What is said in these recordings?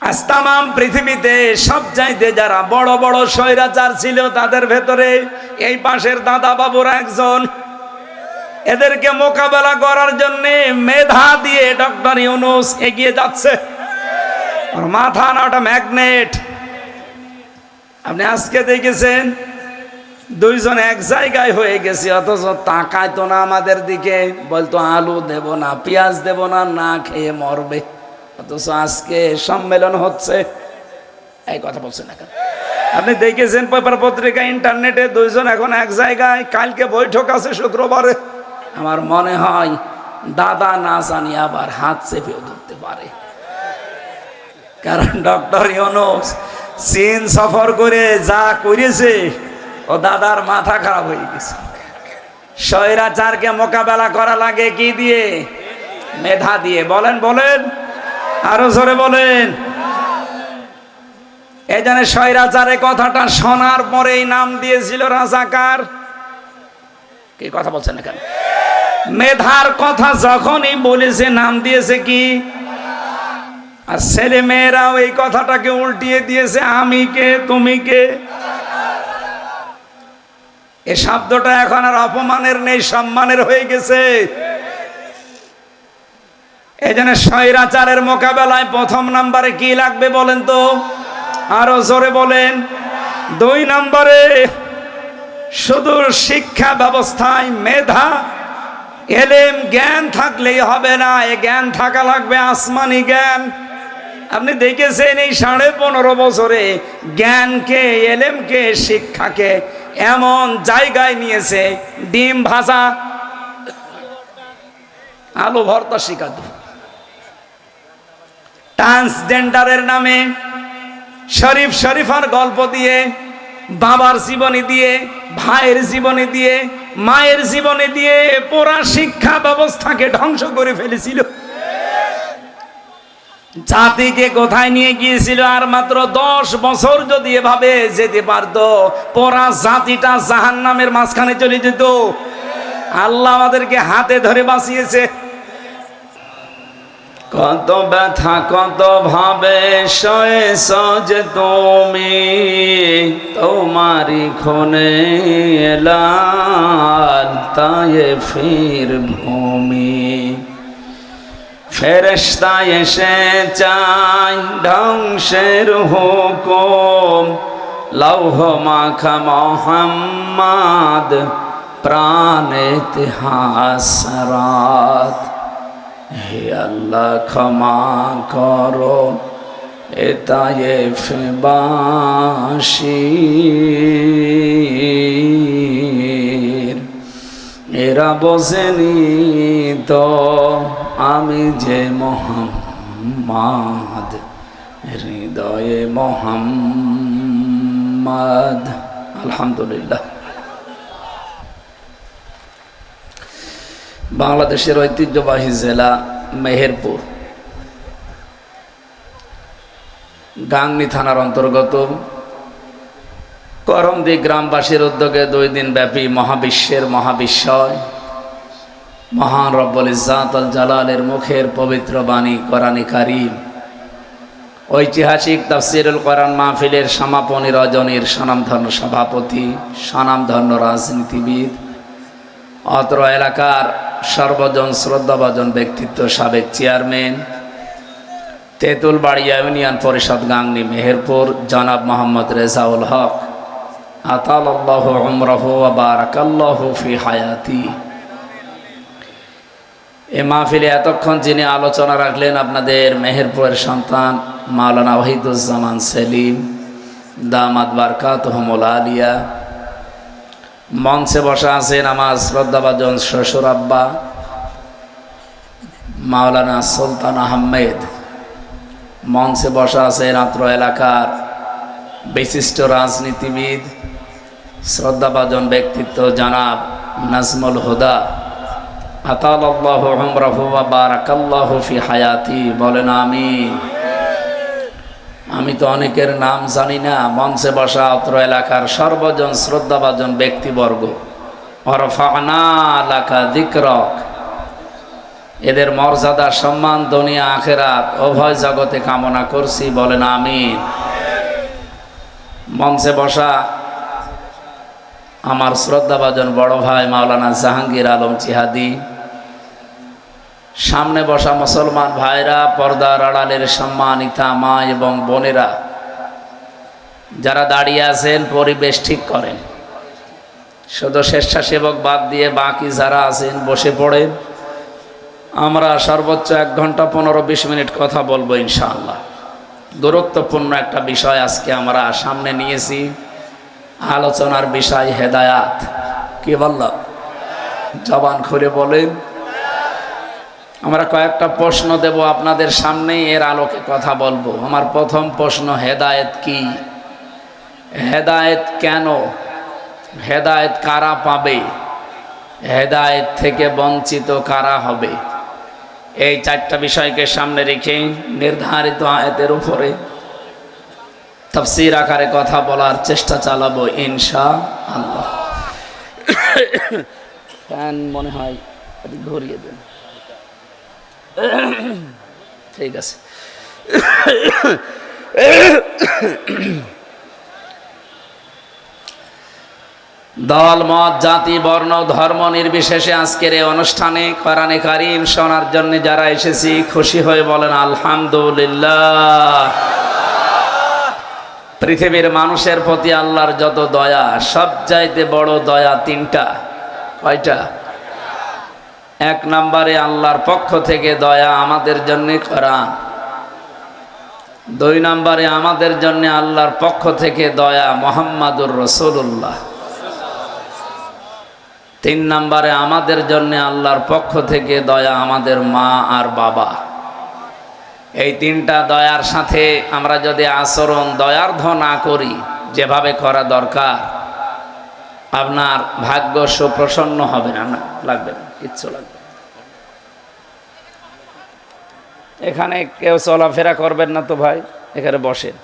আজ তামাম পৃথিবীতে সব চাইতে যারা বড় বড় স্বৈরাচার ছিল তাদের ভেতরে এই পাশের দাদা বাবুরা একজন। এদেরকে মোকাবেলা করার জন্য মেধা দিয়ে ডক্টর ইউনূস এগিয়ে যাচ্ছে। আর মাথা না ওটা ম্যাগনেট। আপনি আজকে দেখেছেন দুইজন এক জায়গায় হয়ে গেছে, অথচ তাকাইতো না আমাদের দিকে, বলতো আলু দেব না, পেঁয়াজ দেব না, না খেয়ে মরবে। অথচ আজকে সম্মেলন হচ্ছে, এই কথা বলছেন না কেন? আপনি দেখেছেন পেপার পত্রিকা ইন্টারনেটে দুইজন এখন এক জায়গায়, কালকে বৈঠক আছে শুক্রবারে। আমার মনে হয় দাদা না জানি আবার হাত চেপেও ধরতে পারে, কারণ ডক্টর ইউনূস চীন সফর করে যা করেছে ও দাদার মাথা খারাপ হয়ে গেছে। স্বৈরাচারকে মোকাবেলা করা লাগে কি দিয়ে? মেধা দিয়ে। বলেন বলেন, আরো জোরে বলেন। এই জন্য স্বৈরাচারের কথাটা শোনার পরেই নাম দিয়েছিল রাজাকার। কি কথা বলছেন না কেন? মেধার কথা যখনই বলেছে নাম দিয়েছে কি? আর ছেলে মেয়েরাও এই কথাটাকে উল্টিয়ে দিয়েছে, আমি কে তুমি কে। এই শব্দটা এখন আর অপমানের নেই, সম্মানের হয়ে গেছে। এই জন্য স্বৈরাচারের মোকাবেলায় প্রথম নাম্বারে কি লাগবে বলেন তো? আরো জোরে বলেন। 2 নম্বরে শুধু শিক্ষা ব্যবস্থায় মেধা এলেম জ্ঞান থাকলেই হবে না, এ জ্ঞান থাকা লাগবে আসমানি জ্ঞান। আপনি দেখেছেন এই 15.5 বছরে জ্ঞানকে, এলেমকে, শিক্ষাকে এমন জায়গায় নিয়েছে, ডিম ভাজা আলু ভর্তা শিখাতো। ট্রান্সজেন্ডারের নামে শরীফ শরীফার গল্প দিয়ে, বাবার জীবনী দিয়ে, ভাইয়ের জীবনী দিয়ে, মায়ের জীবনী দিয়ে পুরা শিক্ষা ব্যবস্থাকে ধ্বংস করে ফেলেছিল। জাতিকে কোথায় নিয়ে গিয়েছিল? আর মাত্র 10 বছর যদি এভাবে যেতে পারতো, পুরা জাতিটা জাহান্নামের মাঝখানে চলে যেত। আল্লাহ আমাদেরকে হাতে ধরে বাঁচিয়েছে। কত ব্যথা কত ভাবে সয়েছ যে তুমি, তোমারি ক্ষণে এলাল তায়েফের ভূমি। ফেরেশতা এসে চায় ধ্বংসের হুকুম, লৌহ মাখা মুহাম্মদ প্রাণে ইতিহাস। হে আল্লাহ ক্ষমা করো এ তায়েফবাসীর, এরা বোঝেনি তো আমি যে মুহাম্মদ, হৃদয়ে মুহাম্মদ। আলহামদুলিল্লাহ। বাংলাদেশের ঐতিহ্যবাহী জেলা মেহেরপুর, গাংনী থানার অন্তর্গত করমদি গ্রামবাসীর উদ্যোগে 2 দিন ব্যাপী মহাবিশ্বের মহাবিস্ময় মহান রব্বুল ইজ্জাত আল জালালের মুখের পবিত্র বাণী কোরআনে কারীম ঐতিহাসিক তাফসীরুল কোরআন মাহফিলের সমাপনী রজনীর স্বনামধন্য সভাপতি, স্বনামধন্য রাজনীতিবিদ, অত্র এলাকার সর্বজন শ্রদ্ধাভাজন ব্যক্তিত্ব, সাবেক চেয়ারম্যান তেঁতুলবাড়িয়া ইউনিয়ন পরিষদ গাংনী মেহেরপুর, জনাব মোহাম্মদ রেজাউল হক, আতালাল্লাহু উমরাহু ওয়া বারাকাল্লাহু ফি হায়াতি। এ মাহফিলে এতক্ষণ যিনি আলোচনা রাখলেন আপনাদের মেহেরপুরের সন্তান মাওলানা ওয়াহিদুজ্জামান সেলিম দামাত বারকাতুহুমুল আলিয়া। মঞ্চে বসা আছেন আমার শ্রদ্ধাভাজন শ্বশুর আব্বা মাওলানা সুলতান আহমেদ। মঞ্চে বসা আছেন অত্র এলাকার বিশিষ্ট রাজনীতিবিদ, শ্রদ্ধাভাজন ব্যক্তিত্ব জনাব নাজমুল হুদা, আতালাল্লাহু উমরাহু ওয়া বারাকাল্লাহু ফি হায়াতি। বলেন আমিন। আমি তো অনেকের নাম জানি না। মঞ্চে বসা অত্র এলাকার সর্বজন শ্রদ্ধাভাজন ব্যক্তিবর্গ, ওয়ারফা'না লাকা যিকরাক, এদের মর্যাদা সম্মান দুনিয়া আখেরাত উভয় জগতে কামনা করছি, বলেন আমিন। মঞ্চে বসা আমার শ্রদ্ধাভাজন বড় ভাই মাওলানা জাহাঙ্গীর আলম জিহাদি, সামনে বসা মুসলমান ভাইরা, পর্দার আড়ালের সম্মানিতা মা এবং বোনেরা, যারা দাঁড়িয়ে আছেন পরিবেশ ঠিক করেন। শুধু স্বেচ্ছাসেবক বাদ দিয়ে বাকি যারা আছেন বসে পড়েন। আমরা সর্বোচ্চ 1 ঘন্টা 15-20 মিনিট কথা বলবো ইনশাআল্লাহ। গুরুত্বপূর্ণ একটা বিষয় আজকে আমরা সামনে নিয়েছি, আলোচনার বিষয় হেদায়াত। কি বললাম? জবান খুলে বলেন। আমরা কয়েকটা প্রশ্ন দেব আপনাদের সামনে, এর আলোকে কথা বলবো। আমার প্রথম প্রশ্ন, হেদায়েত কি? হেদায়েত কেন? হেদায়েত কারা পাবে? হেদায়েত থেকে বঞ্চিত কারা হবে? এই 4টা বিষয়কে সামনে রেখে নির্ধারিত আয়াতের উপরে তাফসীর আকারে কথা বলার চেষ্টা চালাবো ইনশাআল্লাহ। ফ্যান মনে হয় ঘুরিয়ে দেন, ঠিক আছে। দল মত জাতি বর্ণ ধর্ম নির্বিশেষে আজকের এই অনুষ্ঠানে কোরআনে কারীম শোনার জন্য যারা এসেছি, খুশি হয়ে বলেন আলহামদুলিল্লাহ। পৃথিবীর মানুষের প্রতি আল্লাহর যত দয়া, সবচাইতে বড় দয়া 3টা। কয়টা? 1 নম্বরে আল্লাহর পক্ষ থেকে দয়া আমাদের জন্য কোরআন। 2 নম্বরে আমাদের জন্য আল্লাহর পক্ষ থেকে দয়া মুহাম্মাদুর রাসূলুল্লাহ। 3 নম্বরে আমাদের জন্য আল্লাহর পক্ষ থেকে দয়া আমাদের মা আর বাবা। এই 3টা দয়ার সাথে আমরা যদি আচরণ দয়ার্ধ না করি, যেভাবে করা দরকার, আপনার ভাগ্য সুপ্রসন্ন হবে না। না লাগবে না, কিচ্ছু লাগবে না। এখানে কেউ চলাফেরা করবেন না তো ভাই, এখানে বসেন।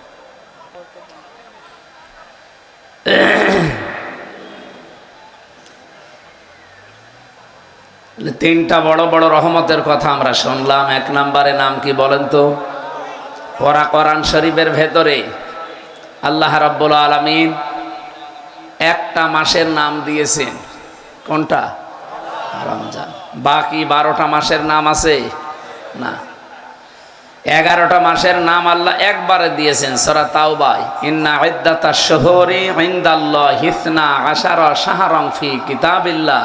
তিনটা বড় বড় রহমতের কথা আমরা শুনলাম। 1 নম্বরে নাম কি বলেন তো? কোরআন শরীফের ভেতরে আল্লাহ রাব্বুল আলামিন একটা মাসের নাম দিয়েছেন। কোনটা? রমজান। বাকি 12টা মাসের নাম আছে না। 11টা মাসের নাম আল্লাহ একবারে দিয়েছেন সূরা তাওবায়, ইন্না ইদ্দাতাশ শুহুরি ইনদাল্লাহি 12 শাহরান ফি কিতাবিল্লাহ।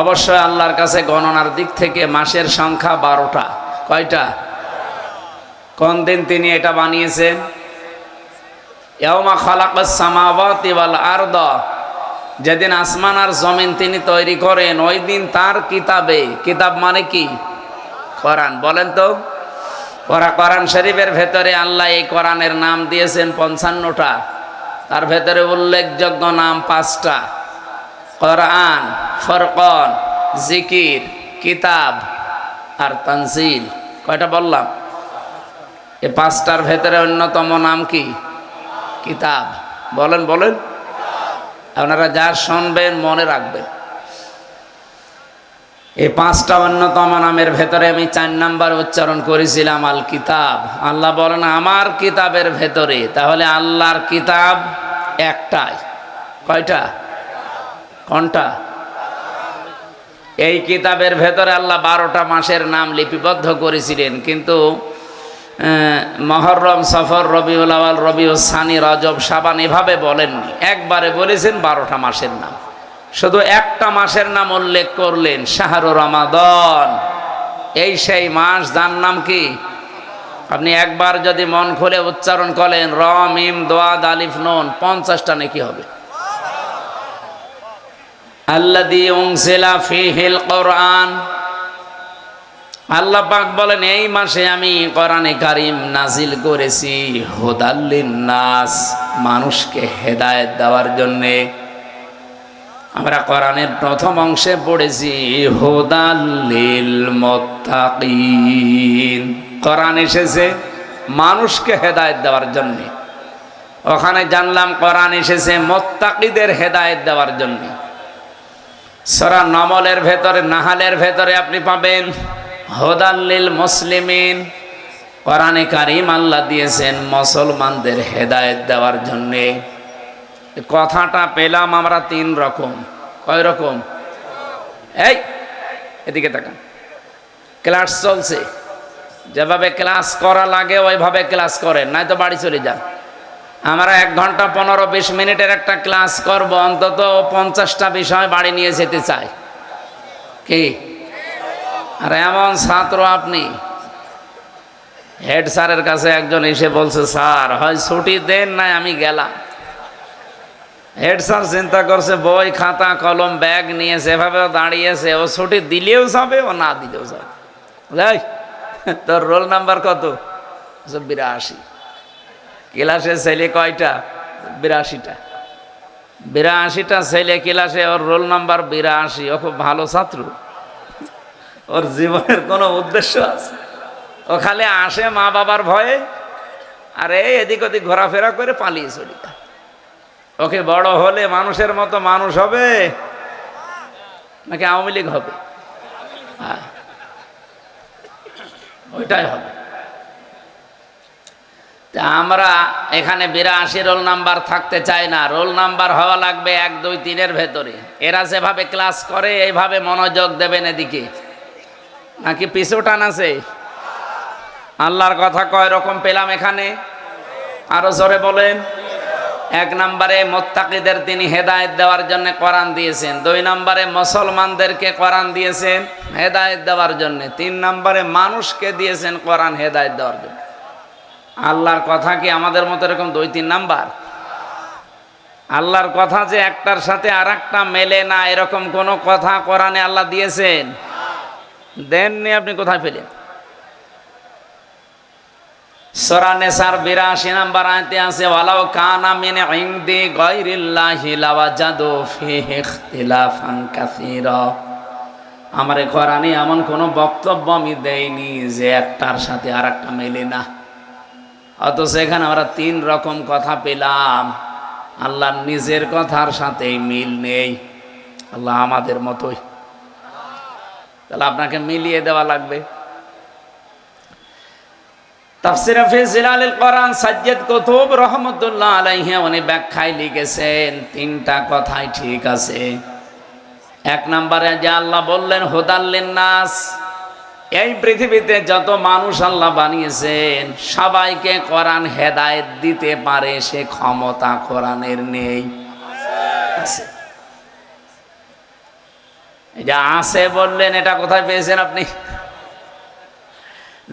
অবশ্যই আল্লাহর কাছে গণনার দিক থেকে মাসের সংখ্যা 12টা। কয়টা? কোন দিন তিনি এটা বানিয়েছেন? ইয়াউমা খালাকাস সামাওয়াতি ওয়াল আরদা, যেদিন আসমান আর জমিন তিনি তৈরি করেন, ওই দিন তার কিতাবে, কিতাব মানে কি? কোরআন। বলেন তো, কোরআন শরীফের ভেতরে আল্লাহ এই কোরআনের নাম দিয়েছেন 55টা। তার ভেতরে উল্লেখযোগ্য নাম 5টা। কোরআন, ফুরকান, জিকির, কিতাব আর তানজিল। কয়টা বললাম? এই 5টার ভেতরে অন্যতম নাম কি? কিতাব। বলেন বলেন। আপনারা যা শুনবেন মনে রাখবেন। এই 5টা অন্যতম নামের ভেতরে আমি 4 নাম্বার উচ্চারণ করেছিলাম আল কিতাব। আল্লাহ বলেন আমার কিতাবের ভেতরে। তাহলে আল্লাহর কিতাব একটাই। কয়টা? কোনটা? এই কিতাবের ভেতরে আল্লাহ 12টা মাসের নাম লিপিবদ্ধ করেছিলেন, কিন্তু মুহররম, সফর, রবিউল আউয়াল, রবিউল সানি, রজব, শাবান এভাবে বলেননি। একবারে বলেছেন 12টা মাসের নাম। শুধু একটা মাসের নাম উল্লেখ করলেন, শাহরুর রমাদান। এই সেই মাস যার নাম কি? আপনি একবার যদি মন খুলে উচ্চারণ করেন, র মিম দাদ আলিফ নুন, 50টা নাকি হবে। আল্লাযী উনজিলা ফীহিল কোরআন। আল্লাহ পাক বলেন এই মাসে আমি কোরআনে কারীম নাজিল করেছি হুদাল লিন্নাস, মানুষকে হেদায়েত দেওয়ার জন্য। আমরা কোরআনের প্রথম অংশে পড়েছি হুদাল লিল মুত্তাকিন। কোরআন এসেছে মানুষকে হেদায়েত দেওয়ার জন্য। ওখানে জানলাম কোরআন এসেছে মুত্তাকিদের হেদায়েত দেওয়ার জন্য। সূরা নামলের ভেতরে, নাহালের ভেতরে আপনি পাবেন হুদাল্লিল মুসলিমিন। কোরআনে কারীম আল্লাহ দিয়েছেন মুসলমানদের হেদায়েত দেওয়ার জন্য। কথাটা পেলাম আমরা তিন রকম। কয় রকম? এই এদিকে তাকান, ক্লাস চলছে, যেভাবে ক্লাস করা লাগে ওইভাবে ক্লাস করেন, নাই তো বাড়ি চলে যান। আমরা 1 ঘন্টা 15-20 মিনিটের একটা ক্লাস করব, অন্তত 50টা বিষয় বাড়ি নিয়ে যেতে চাই কি? আর এমন ছাত্র আপনি, হেড স্যারের কাছে একজন এসে বলছে, স্যার হয় ছুটি দেন, নাই আমি গেলাম। হেড স্যার চিন্তা করছে, বই খাতা কলম ব্যাগ নিয়ে সেভাবেও দাঁড়িয়েছে, ও ছুটি দিলেও যাবে, ও না দিলেও যাবে। যাই, তোর রোল নাম্বার কত? 82। ক্লাসে ছেলে কয়টা? 82টা। 82টা ছেলে ক্লাসে, ওর রোল নাম্বার 82। ও খুব ভালো ছাত্র, ওর জীবনের কোনো উদ্দেশ্য আছে? ও খালি আসে মা বাবার ভয়ে, আর এই এদিক ওদিক ঘোরাফেরা করে পালিয়ে চলে যায়। ওকে বড় হলে মানুষের মতো মানুষ হবে নাকি আওয়ামী লীগ হবে? হ্যাঁ, ওইটাই হবে। তা আমরা এখানে 82 রোল নাম্বার থাকতে চাই না। রোল নাম্বার হওয়া লাগবে 1, 2, 3-এর ভেতরে। এরা যেভাবে ক্লাস করে এইভাবে মনোযোগ দেবেন এদিকে, নাকি পিছু টান আছে? আল্লাহর কথা কয় রকম পেলাম এখানে? আরো জোরে বলেন। 1 নম্বরে মুত্তাকিদের তিনি হেদায়েত দেওয়ার জন্য কোরআন দিয়েছেন। 2 নম্বরে মুসলমানদেরকে কোরআন দিয়েছেন হেদায়েত দেওয়ার জন্য। 3 নম্বরে মানুষকে দিয়েছেন কোরআন হেদায়েত দেওয়ার জন্য। আল্লাহর কথা কি আমাদের মতো এরকম 2-3 নাম্বার? আল্লাহর কথা যে একটার সাথে আরেকটা মেলে না, এরকম কোন কথা কোরআনে আল্লাহ দিয়েছেন? দেননি। আপনি কোথায় পেলেন? সূরা নিসার 82 নম্বর আয়াতে আছে, ওয়ালাউ কানা মিন ইনদি গায়রিল্লাহি লাওয়াজাদু ফীহি ইখতিলাফান কাসীরা। আমার কোরআনে এমন কোন বক্তব্য আমি দেইনি যে একটার সাথে আরেকটা মেলে না। অথচ এখানে আমরা 3 রকম কথা পেলাম। আল্লাহর নিজের কথার সাথে মিল নেই। আল্লাহ আমাদের মতোই, তাহলে আপনাকে মিলিয়ে দেওয়া লাগবে। তাফসীরে ফি জিলালিল কোরআন সাজ্জাদ কুতুব রাহমাতুল্লাহ আলাইহি উনি ব্যাখ্যায় লিখেছেন 3টা কথাই ঠিক আছে। 1 নম্বরে যে আল্লাহ বললেন হুদাল্লিন নাস, এই পৃথিবীতে যত মানুষ আল্লাহ বানিয়েছেন সবাইকে কোরআন হেদায়েত দিতে পারে, সে ক্ষমতা কোরআনের নেই? আছে। এই যে আছে বললেন, এটা কোথায় পেয়েছেন আপনি?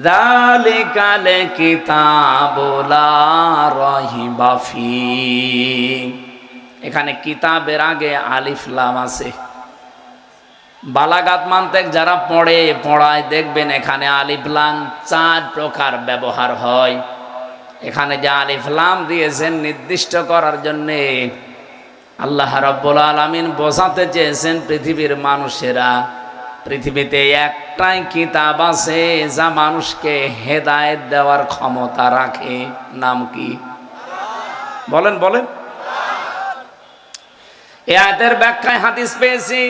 যালিকাল কিতাবু লা রাইবা ফীহি। এখানে কিতাবের আগে আলিফ লাম আছে। বালাগাত মান্তেক যারা পড়ায় দেখবেন এখানে আলিফ লাম 4 প্রকার ব্যবহার হয়। এখানে যে আলিফ লাম দিয়েছেন নির্দিষ্ট করার জন্য আল্লাহ রাব্বুল আলামিন বোঝাতে চেয়েছেন পৃথিবীর মানুষেরা, পৃথিবীতে একটাই কিতাব আছে যা মানুষকে হেদায়েত দেওয়ার ক্ষমতা রাখে। নাম কি? বলেন বলেন। এই আয়াতের ব্যাখ্যায় হাদিস পেয়েছি।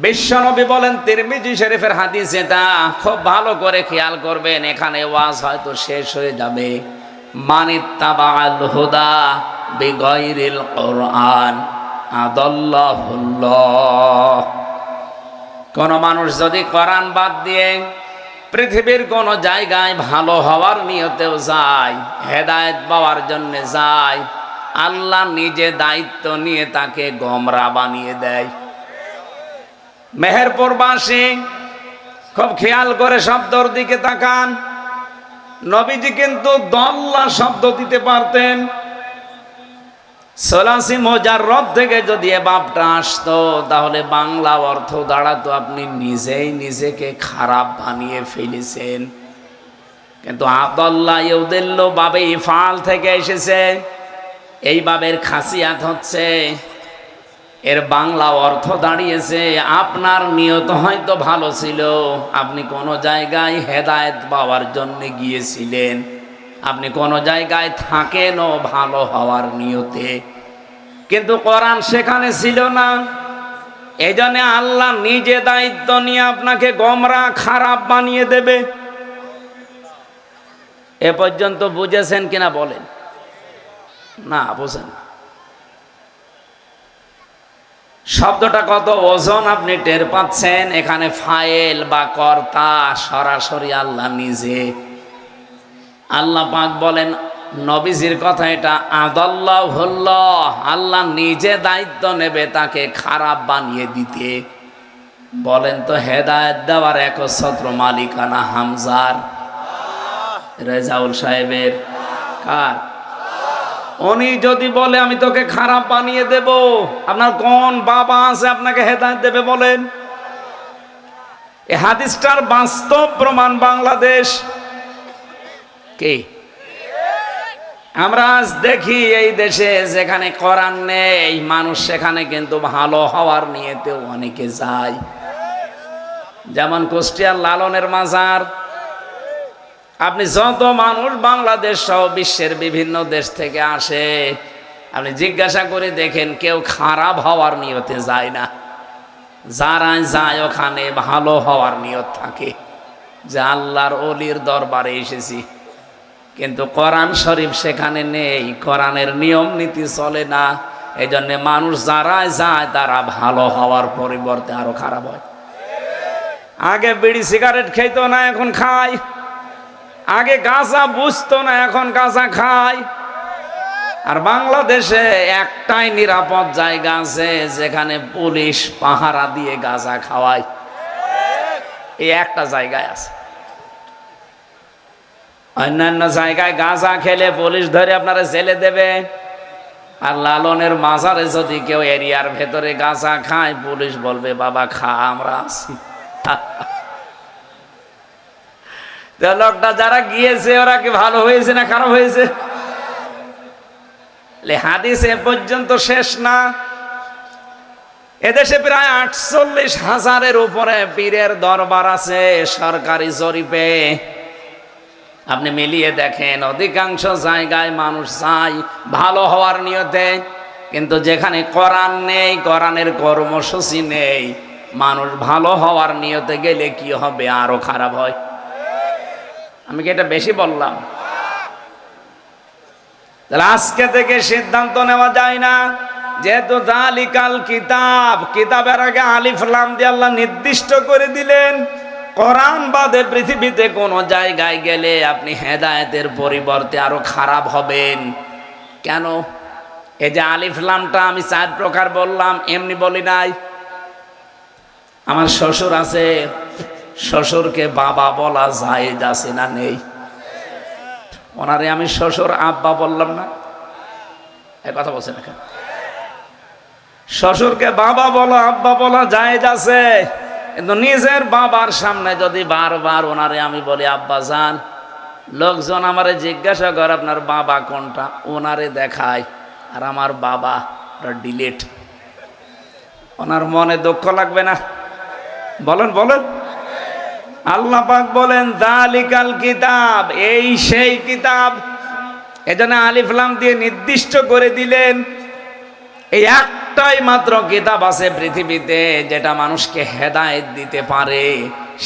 বিশ্বনবী বলেন, তিরমিজি শরীফের হাদিস, এটা খুব ভালো করে খেয়াল করবেন, এখানে ওয়াজ হয়তো শেষ হয়ে যাবে। মানিত্তাবাল হুদা বিগাইরিল কোরআন আদাল্লাহুল্লাহ। কোন মানুষ যদি কোরআন বাদ দিয়ে পৃথিবীর কোন জায়গায় ভালো হওয়ার নিয়তেও যায়, হেদায়েত পাওয়ার জন্য যায়, আল্লাহ নিজে দায়িত্ব নিয়ে তাকে গোমরা বানিয়ে দেয়। মেহেরপুরবাসী খুব খেয়াল করে শব্দর দিকে তাকান। নবীজি কিন্তু দল্লা শব্দ দিতে পারতেন। সলাসি মুজাররদ থেকে যদি এ বাপটা আসতো তাহলে বাংলা অর্থ দাঁড়াতো আপনি নিজেই নিজেকে খারাপ বানিয়ে ফেলেছেন। কিন্তু আদাল্লা ইউদিল্লু বাবে ইফআল থেকে এসেছে। এই বাবের খাসিয়াত হচ্ছে এর বাংলা অর্থ দাঁড়িয়েছে আপনার নিয়ত হয়তো ভালো ছিল, আপনি কোন জায়গায় হেদায়েত পাওয়ার জন্য গিয়েছিলেন, আপনি কোন জায়গায় থাকেনও ভালো হওয়ার নিয়তে, কিন্তু কোরআন সেখানে ছিল না। এই জন্য আল্লাহ নিজে দায়িত্ব নিয়ে আপনাকে গোমরা খারাপ বানিয়ে দেবে। এ পর্যন্ত বুঝেছেন কিনা বলেন? না বুঝেন। শব্দটা কত ওজন আপনি টের পাচ্ছেন? এখানে ফাইল বা কর্তা সরাসরি আল্লাহ নিজে। আল্লাহ পাক বলেন নবীজির কথা, এটা আদাল্লাহুল্লাহ, আল্লাহ নিজে দায়িত্ব নেবে তাকে খারাপ বানিয়ে দিতে। বলেন তো হেদায়েত দেওয়ার একচ্ছত্র মালিকানা হামজার, রেজাউল সাহেবের, কার? উনি যদি বলে আমি তোকে খারাপ বানিয়ে দেব, আপনার কোন বাবা আছে আপনাকে হেদায়েত দেবে বলেন? এই হাদিসটার বাস্তব প্রমাণ বাংলাদেশ। কি আমরা আজ দেখি এই দেশে যেখানে কোরআন নেই, মানুষ সেখানে কিন্তু ভালো হওয়ার নিয়েতেও অনেকে যায়। যেমন কুষ্টিয়ার লালনের মাজার, আপনি যত মানুষ বাংলাদেশ সহ বিশ্বের বিভিন্ন দেশ থেকে আসে, আপনি জিজ্ঞাসা করে দেখেন কেউ খারাপ হওয়ার নিয়তে যায় না। যারা যায় ওখানে ভালো হওয়ার নিয়ত থাকে, যে আল্লাহর ওলির দরবারে এসেছি। কিন্তু কোরআন শরীফ সেখানে নেই, কোরআনের নিয়ম নীতি চলে না। এই জন্যে মানুষ যারা যায় তারা ভালো হওয়ার পরিবর্তে আরো খারাপ হয়। আগে বিড়ি সিগারেট খেত না, এখন খায়। আগে গাঁজা বুঝতো না, এখন গাঁজা খায়। আর বাংলাদেশে একটাই নিরাপদ জায়গা আছে যেখানে পুলিশ পাহারা দিয়ে গাঁজা খাওয়ায়, এই একটা জায়গায় আছে। অন্যান্য জায়গায় গাঁজা খেলে পুলিশ ধরে আপনারা জেলে দেবে। আর লালনের মাজারে যদি কেউ এরিয়ার ভেতরে গাঁজা খায়, পুলিশ বলবে বাবা খা, আমরা আছি। লোকটা যারা গিয়েছে ওরা কি ভালো হয়েছে না খারাপ হয়েছে? হাদিস এ পর্যন্ত শেষ না। এদেশে প্রায় 48,000-এর উপরে পীরের দরবার আছে সরকারি জরিপে। আপনি মিলিয়ে দেখেন, অধিকাংশ জায়গায় মানুষ চায় ভালো হওয়ার নিয়তে, কিন্তু যেখানে কোরআন নেই, কোরআনের কর্মসূচি নেই, মানুষ ভালো হওয়ার নিয়তে গেলে কি হবে? আরো খারাপ হয়। আমি কি এটা বেশি বললাম? তাহলে আজকে থেকে সিদ্ধান্ত নেওয়া যায় না, যেহেতু যালিকাল কিতাব, কিতাবের আগে আলিফ লাম দিয়ে আল্লাহ নির্দিষ্ট করে দিলেন, কোরআন বাদে পৃথিবীতে কোন জায়গায় গেলে আপনি হেদায়েতের পরিবর্তে আরো খারাপ হবেন। কেন? এই যে আলিফ লামটা আমি 4 প্রকার বললাম, এমনি বলি নাই। আমার শ্বশুর আছে, শ্বশুরকে বাবা বলা জায়েজ আছে না নেই? ওনারে আমি শ্বশুর আব্বা বললাম না, এই কথা বলছেন না? শ্বশুরকে বাবা বলা আব্বা বলা জায়েজ আছে, কিন্তু নিজের বাবার সামনে যদি বারবার ওনারে আমি বলি আব্বা জান, লোকজন আমারে জিজ্ঞাসা করে আপনার বাবা কোনটা, ওনারে দেখায় আর আমার বাবা ডিলিট, ওনার মনে দুঃখ লাগবে না? বলেন বলেন। আল্লাহ পাক বলেন যালিকাল কিতাব, এই সেই কিতাব। এজন্য আলিফ লাম দিয়ে নির্দিষ্ট করে দিলেন। এই একটাই মাত্র কিতাব আছে পৃথিবীতে যেটা মানুষকে হেদায়েত দিতে পারে,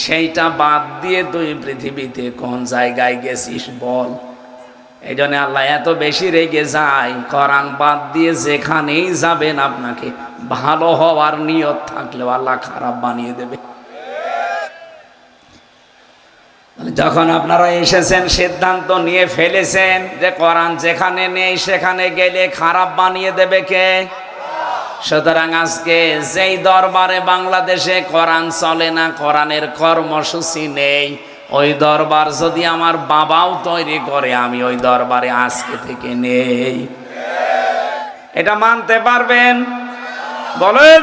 সেইটা বাদ দিয়ে তুই পৃথিবীতে কোন জায়গায় গেছিস বল? এই জন্য আল্লাহ এত বেশি রেগে যায়, কোরআন বাদ দিয়ে যেখানেই যাবেন আপনাকে ভালো হওয়ার নিয়ত থাকলেও আল্লাহ খারাপ বানিয়ে দেবে। যখন আপনারা এসেছেন, সিদ্ধান্ত নিয়ে ফেলেছেন যে কোরআন যেখানে নেই সেখানে গেলে খারাপ বানিয়ে দেবে কে? সুতরাং আজকে যেই দরবারে বাংলাদেশে কোরআন চলে না, কোরআনের কর্মসূচি নেই, ওই দরবার যদি আমার বাবাও তৈরি করে, আমি ওই দরবারে আজকে থেকে নেই। এটা মানতে পারবেন? বলেন।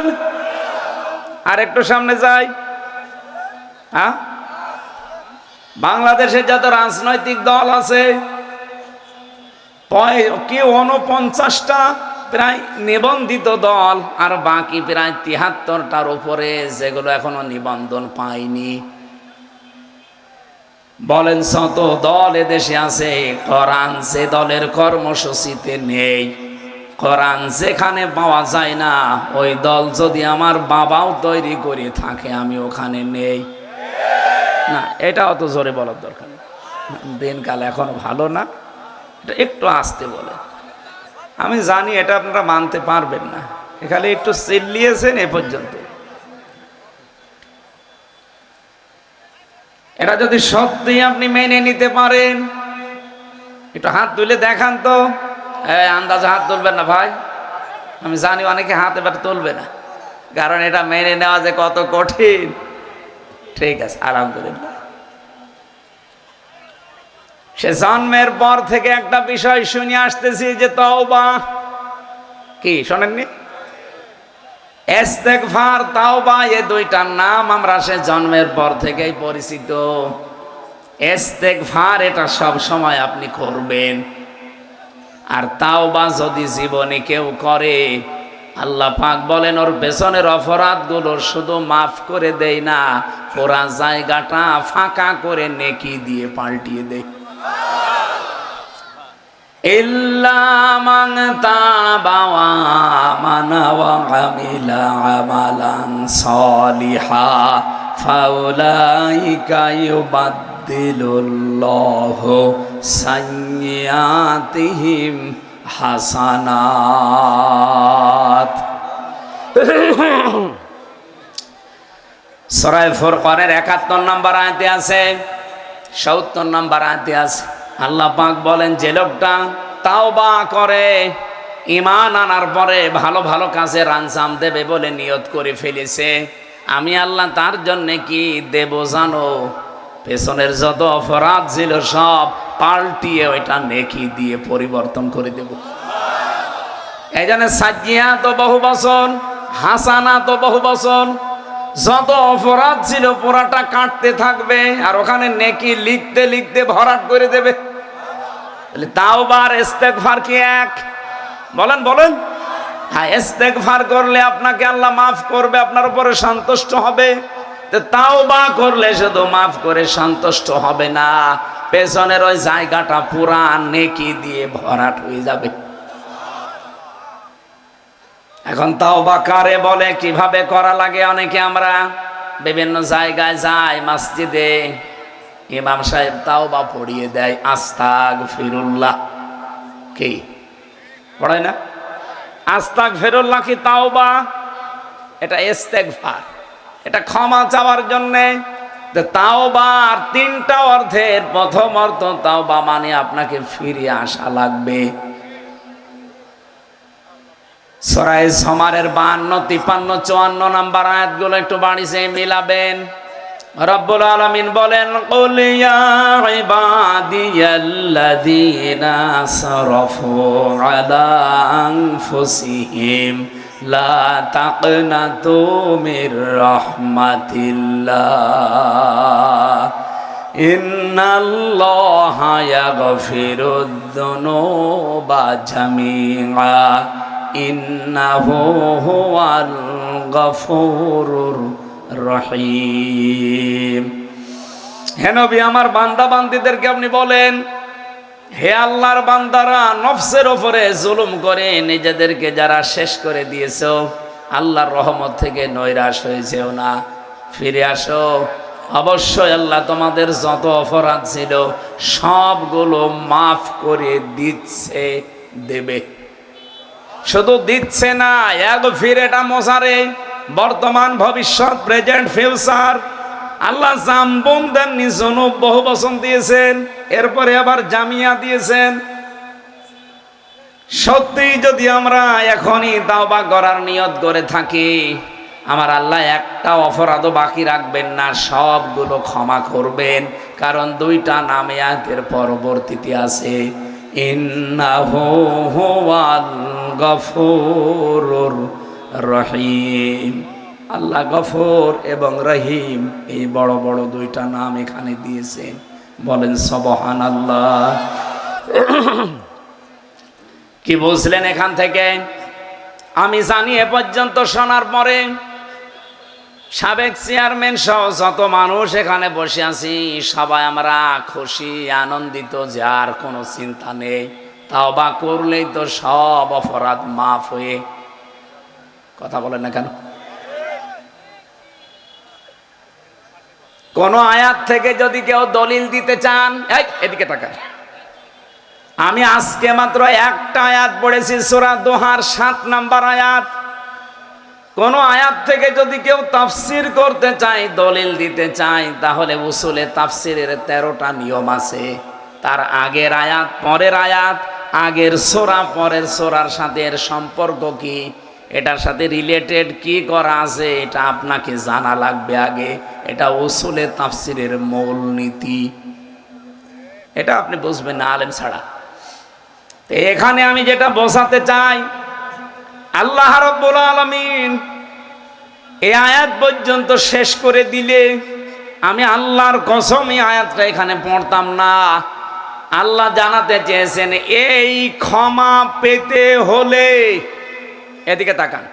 আর একটু সামনে যাই। হ্যাঁ, বাংলাদেশে যত রাজনৈতিক দল আছে, কেউ 49টা প্রায় নিবন্ধিত দল, আর বাকি প্রায় 73টার উপরে যেগুলো এখনো নিবন্ধন পায়নি। বলেন শত দল এদেশে আছে, কোরআন যে দলের কর্মসূচিতে নেই, কোরআন যেখানে পাওয়া যায় না, ওই দল যদি আমার বাবাও তৈরি করে থাকে, আমি ওখানে নেই না। এটা অত জোরে বলার দরকার নেই, দিনকাল এখনো ভালো না, এটা একটু আস্তে বলে। আমি জানি এটা আপনারা মানতে পারবেন না, এখানে একটু চিল্লিয়েছেন এ পর্যন্ত। এটা যদি সত্যি আপনি মেনে নিতে পারেন, একটু হাত তুলে দেখান তো। আন্দাজে হাত তুলবেন না ভাই, আমি জানি অনেকে হাত এবার তুলবে না, কারণ এটা মেনে নেওয়া যে কত কঠিন। ঠিক আছে, আলহামদুলিল্লাহ। সে জন্মের পর থেকে একটা বিষয় শুনে আসতেছি যে তওবা কি, শোনেননি? ইস্তেগফার, তাওবা, এই দুইটার নাম আমরা সে জন্মের পর থেকেই পরিচিত। ইস্তেগফার এটা সব সময় আপনি করবেন, আর তাওবা যদি জীবনে কেউ করে, আল্লাহ পাক বলেন ওর পেছনের অপরাধগুলো শুধু মাফ করে দেই না, পুরা জায়গাটা ফাঁকা করে নেকি দিয়ে পাল্টিয়ে দেয়। ইল্লা মান তাবা ওয়া আমানা ওয়া আমিলা আমালান সালিহা ফাউলাইকা ইউবাদদিলুল্লাহু সাইয়্যাতিহিম হাসানাত। সূরা ফুরকানের ৭১ নম্বর আয়াতে আছে, ৭০ নম্বর আয়াতে আছে, আল্লাহ পাক বলেন যে লোকটা তাওবা করে, ঈমান আনার পরে ভালো ভালো কাজের আঞ্জাম দেবে বলে নিয়ত করে ফেলেছে, আমি আল্লাহ তার জন্য কি দেব জানো? পেছনের যত অপরাধ ছিল সব পাল্টিয়ে ওইটা নেকি দিয়ে পরিবর্তন করে দেব। এই জন্য সাজ্জিয়া তো বহু বচন, হাসানা তো বহু বচন। যত অপরাধ ছিল পুরাটা কাটতে থাকবে, আর ওখানে নেকি লিখতে লিখতে ভরাট করে দেবে। তাওবা আর ইস্তেগফার কি এক? বলেন বলেন। হ্যাঁ, ইস্তেগফার করলে আপনাকে আল্লাহ মাফ করবে, আপনার উপরে সন্তুষ্ট হবে। তাওবা করলে শুধু মাফ করে সন্তুষ্ট হবে না, পেছনের ওই জায়গাটা পুরা নেকি দিয়ে ভরাট হয়ে যাবে। এখন তাওবা কারে বলে, কিভাবে করা লাগে? অনেকে আমরা বিভিন্ন জায়গায় যাই, মসজিদে ইমাম সাহেব তাওবা পড়িয়ে দেয়, আস্তাগফিরুল্লাহ। কি পড়ায় না? আস্তাগফিরুল্লাহ কি তাওবা? এটা ইস্তেগফার, এটা ক্ষমা চাওয়ার জন্যে। তাওবার তিনটা অর্থের প্রথম অর্থ, তাওবা মানে আপনাকে ফিরে আসা লাগবে। সূরা জুমারের 52, 53, 54 নাম্বার আয়াতগুলো একটু বাড়িতে মিলাবেন। রব্বুল আলামিন বলেন, কুল ইয়া ইবাদিয়াল্লাযীনা আসরাফু আলা আনফুসিহিম লা তাকনাতু মির রাহমাতিল্লাহ ইন্নাল্লাহা ইয়াগফিরুদ যুনুবা জামিআ ইন্নাহু হুয়াল গফুরুর রহিম। হে নবী, আমার বান্দা বান্দীদেরকে আপনি বলেন, হে আল্লাহর বান্দারা, নফসের উপরে জুলুম করে নিজেদেরকে যারা শেষ করে দিয়েছো, আল্লাহর রহমত থেকে নৈরাশ হয়েছেও না, ফিরে আসো। অবশ্যই আল্লাহ তোমাদের যত অপরাধ ছিল সবগুলো মাফ করে দিচ্ছে, দেবে। শুধু দিচ্ছে না, ইয়াগফির এটা মোজারে, বর্তমান, ভবিষ্যৎ, প্রেজেন্ট, ফিউচার। আল্লাহ জামবুম দেননি, জুনুব বহু বচন দিয়েছেন, এরপরে আবার জামিয়া দিয়েছেন। সত্যি যদি আমরা এখনই তাওবা করার নিয়ত করে থাকি, আমার আল্লাহ একটা অপরাধও বাকি রাখবেন না, সবগুলো ক্ষমা করবেন। কারণ দুইটা নামে আয়াতের পরবর্তীতে আছে, ইন্নাহু হুয়াল গফুরুর রহিম। আল্লাহ গফুর এবং রহিম, এই বড় বড় দুইটা নাম এখানে দিয়েছেন। বলেন সুবহানাল্লাহ। কি বুঝলেন এখান থেকে? আমি জানি এ পর্যন্ত শোনার পরে সাবেক চেয়ারম্যান সহ যত মানুষ এখানে বসে আছি, সবাই আমরা খুশি, আনন্দিত যে আর কোনো চিন্তা নেই, তাওবা করলেই তো সব অপরাধ মাফ হয়ে, কথা বলেন না কেন? কোন আয়াত থেকে যদি কেউ দলিল দিতে চান, এদিকে তাকান। আমি আজকে মাত্র একটা আয়াত পড়েছি, সূরা দোহার 7 নম্বর আয়াত। কোন আয়াত থেকে যদি কেউ তাফসির করতে চায়, দলিল দিতে চায়, তাহলে উসুলে তাফসিরের 13টা নিয়ম আছে। তার আগের আয়াত, পরের আয়াত, আগের সূরা পরের সূরার সাথে এর সম্পর্ক কি, এটার সাথে রিলেটেড কি করা আছে, এটা আপনাকে জানা লাগবে আগে। এটা উসুলে তাফসিরের মূল নীতি। এটা আপনি বুঝবেন না আলেম ছাড়া। তো এখানে আমি যেটা বোঝাতে চাই, আল্লাহ রাব্বুল আলামিন এই আয়াত পর্যন্ত শেষ করে দিলে আমি আল্লাহর কসম এই আয়াতটা এখানে পড়তাম না। আল্লাহ জানাতে চেয়েছেন এই ক্ষমা পেতে হলে, এদিকে তাকান,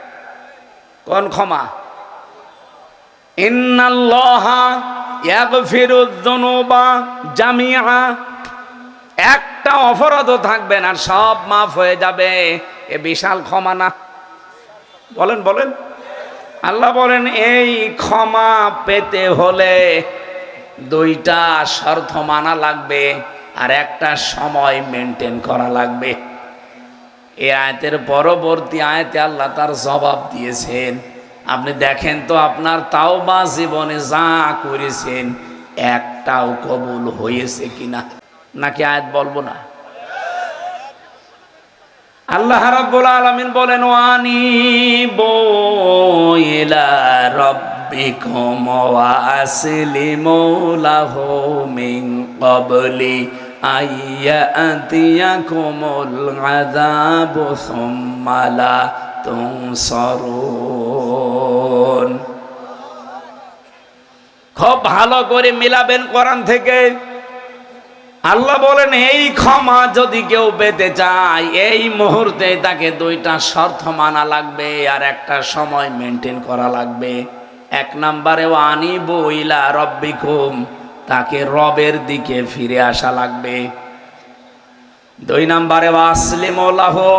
কোন ক্ষমা? ইন্নাল্লাহা ইয়াগফিরুয যুনুবা জামিআ। একটা অপরাধও থাকবে না, সব মাফ হয়ে যাবে। এ বিশাল ক্ষমা না? বলেন বলেন। আল্লাহ বলেন এই ক্ষমা পেতে হলে 2টা শর্ত মানা লাগবে, আর একটা সময় মেনটেন করা লাগবে। এই আয়াতের পরবর্তী আয়াতে আল্লাহ তার জবাব দিয়েছেন। আপনি দেখেন তো আপনার তাওবা জীবনে যা করেছেন একটাও কবুল হয়েছে কিনা, নাকি আয়াত বলবো না? আল্লাহ রাব্বুল আলামিন বলেন ওয়ানিবু ইলা রাব্বিকুম ওয়া আসলিমু লাহু মিন ক্বাবলি আইয়াতিয়াকুমুল আযাবু সুম্মা লা তুনসারুন। খুব ভালো করে মিলাবেন কোরআন থেকে। আল্লাহ বলেন এই ক্ষমা যদি কেউ পেতে চায়, এই মুহূর্তে তাকে 2টা শর্ত মানা লাগবে, আর একটা সময় মেনটেন করা লাগবে। 1 নম্বরে আনিবু ইলা রাব্বিকুম, তাকে রবের দিকে ফিরে আসা লাগবে। 2 নম্বরে আসলিমু লাহু,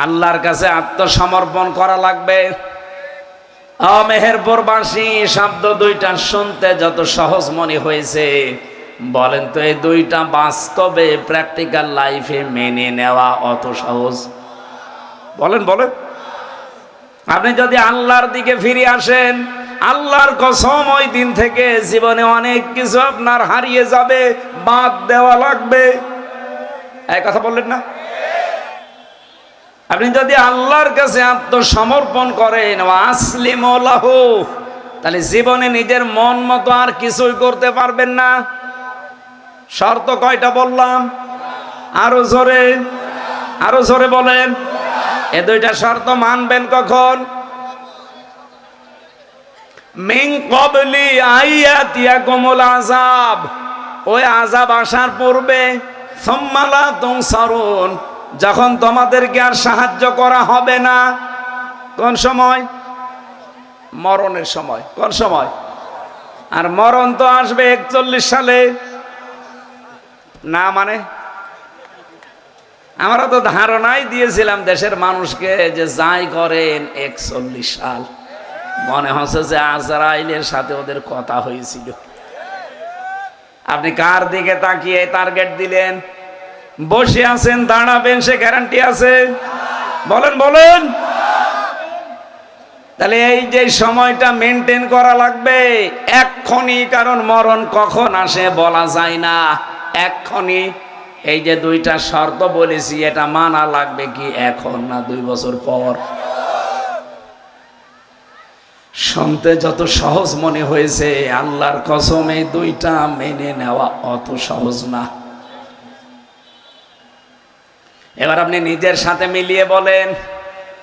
আল্লাহর কাছে আত্মসমর্পণ করা লাগবে। মেহেরপুরবাসী শব্দ 2টা শুনতে যত সহজ মনে হয়েছে, বলেন তো এই 2টা বাস্তবে প্র্যাকটিক্যাল লাইফে মেনে নেওয়া অত সহজ? বলেন বলেন। আপনি যদি আল্লাহর দিকে ফিরে আসেন, আল্লাহর কসম ওই দিন থেকে জীবনে অনেক কিছু আপনার হারিয়ে যাবে, বাদ দেওয়া লাগবে। এই কথা বললেন না? আপনি যদি আল্লাহর কাছে আত্মসমর্পণ করেন, আসলিমু লাহু, তাহলে জীবনে নিজের মন মতো আর কিছুই করতে পারবেন না। শর্ত কয়টা বললাম? আরো জোরে, আরো জোরে বলেন। এই 2টা শর্ত মানবেন কখন? মিন ক্বাবলি আইয়াতিয়াকুমুল আযাব, ওই আযাব আসার পূর্বে। সুম্মা লা তুনসারুন, যখন তোমাদেরকে আর সাহায্য করা হবে না। কোন সময়? মরণের সময়। কোন সময়? আর মরণ তো আসবে 41 সালে না, মানে আমরা তো ধারণাই দিয়েছিলাম দেশের মানুষকে যে যাই করেন 41 সাল। মনে হচ্ছে যে আজরাইলের সাথে ওদের কথা হয়েছিল। আপনি কার দিকে তাকিয়ে টার্গেট দিলেন? বসে আছেন, দাঁড়াবেন, সে গ্যারান্টি আছে? বলেন বলেন। তাহলে এই যে সময়টা মেনটেন করা লাগবে এক্ষুনি, কারণ মরণ কখন আসে বলা যায় না। এক্ষুনি এই যে 2টা শর্ত বলেছি, এটা মানা লাগবে কি এখন না 2 বছর পর? শুনতে যত সহজ মনে হয়েছে, আল্লাহর কসম এই 2টা মেনে নেওয়া অত সহজ না। এবার আপনি নিজের সাথে মিলিয়ে বলেন,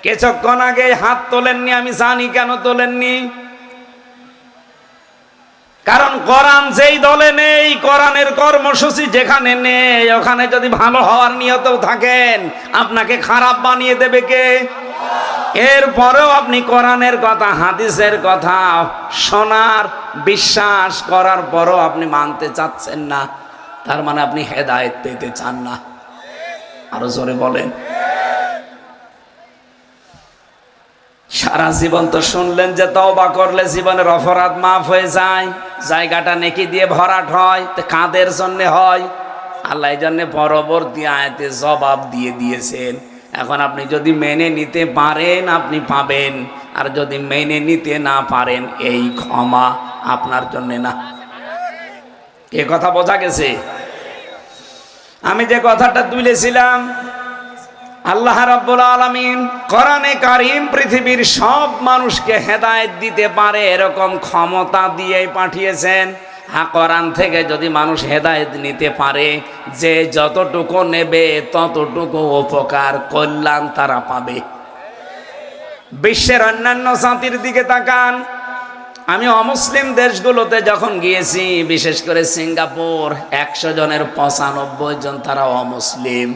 কিছুক্ষণ আগে হাত তোলেননি, আমি জানি কেন তোলেননি। কারণ কোরআন যেই দলে নেই, কোরআনের কর্মসূচি যেখানে নেই, ওখানে যদি ভালো হওয়ার নিয়তেও থাকেন, আপনাকে খারাপ বানিয়ে দেবে কে? এরপরেও আপনি কোরআনের কথা, হাদিসের কথা শোনার, বিশ্বাস করার পরও আপনি মানতে চাচ্ছেন না, তার মানে আপনি হেদায়েত পেতে চান না। আরো জোরে বলেন। সারা জীবন তো শুনলেন যে তওবা করলে জীবনের অপরাধ মাফ হয়ে যায়, জায়গাটা নেকি দিয়ে ভরাট হয়, তো কাদের জন্য হয়? আল্লাহ এই জন্য পরবর্তী আয়াতে জবাব দিয়ে দিয়েছেন। এখন আপনি যদি মেনে নিতে পারেন আপনি পাবেন, আর যদি মেনে নিতে না পারেন এই ক্ষমা আপনার জন্য না। এ কথা বোঝা গেছে? আমি যে কথাটা তুলেছিলাম, আল্লাহ রাব্বুল আলামিন কোরআনে কারীম পৃথিবীর সব মানুষকে হেদায়েত দিতে পারে এরকম ক্ষমতা দিয়েই পাঠিয়েছেন। হ্যাঁ, কোরআন থেকে যদি মানুষ হেদায়েত নিতে পারে, যে যতটুকু নেবে ততটুকু উপকার কল্যাণ তারা পাবে। বিশ্বের অন্যান্য জাতির দিকে তাকান। আমি অমুসলিম দেশগুলোতে যখন গিয়েছি, বিশেষ করে সিঙ্গাপুর, 100 জনের 95 জন তারা অমুসলিম।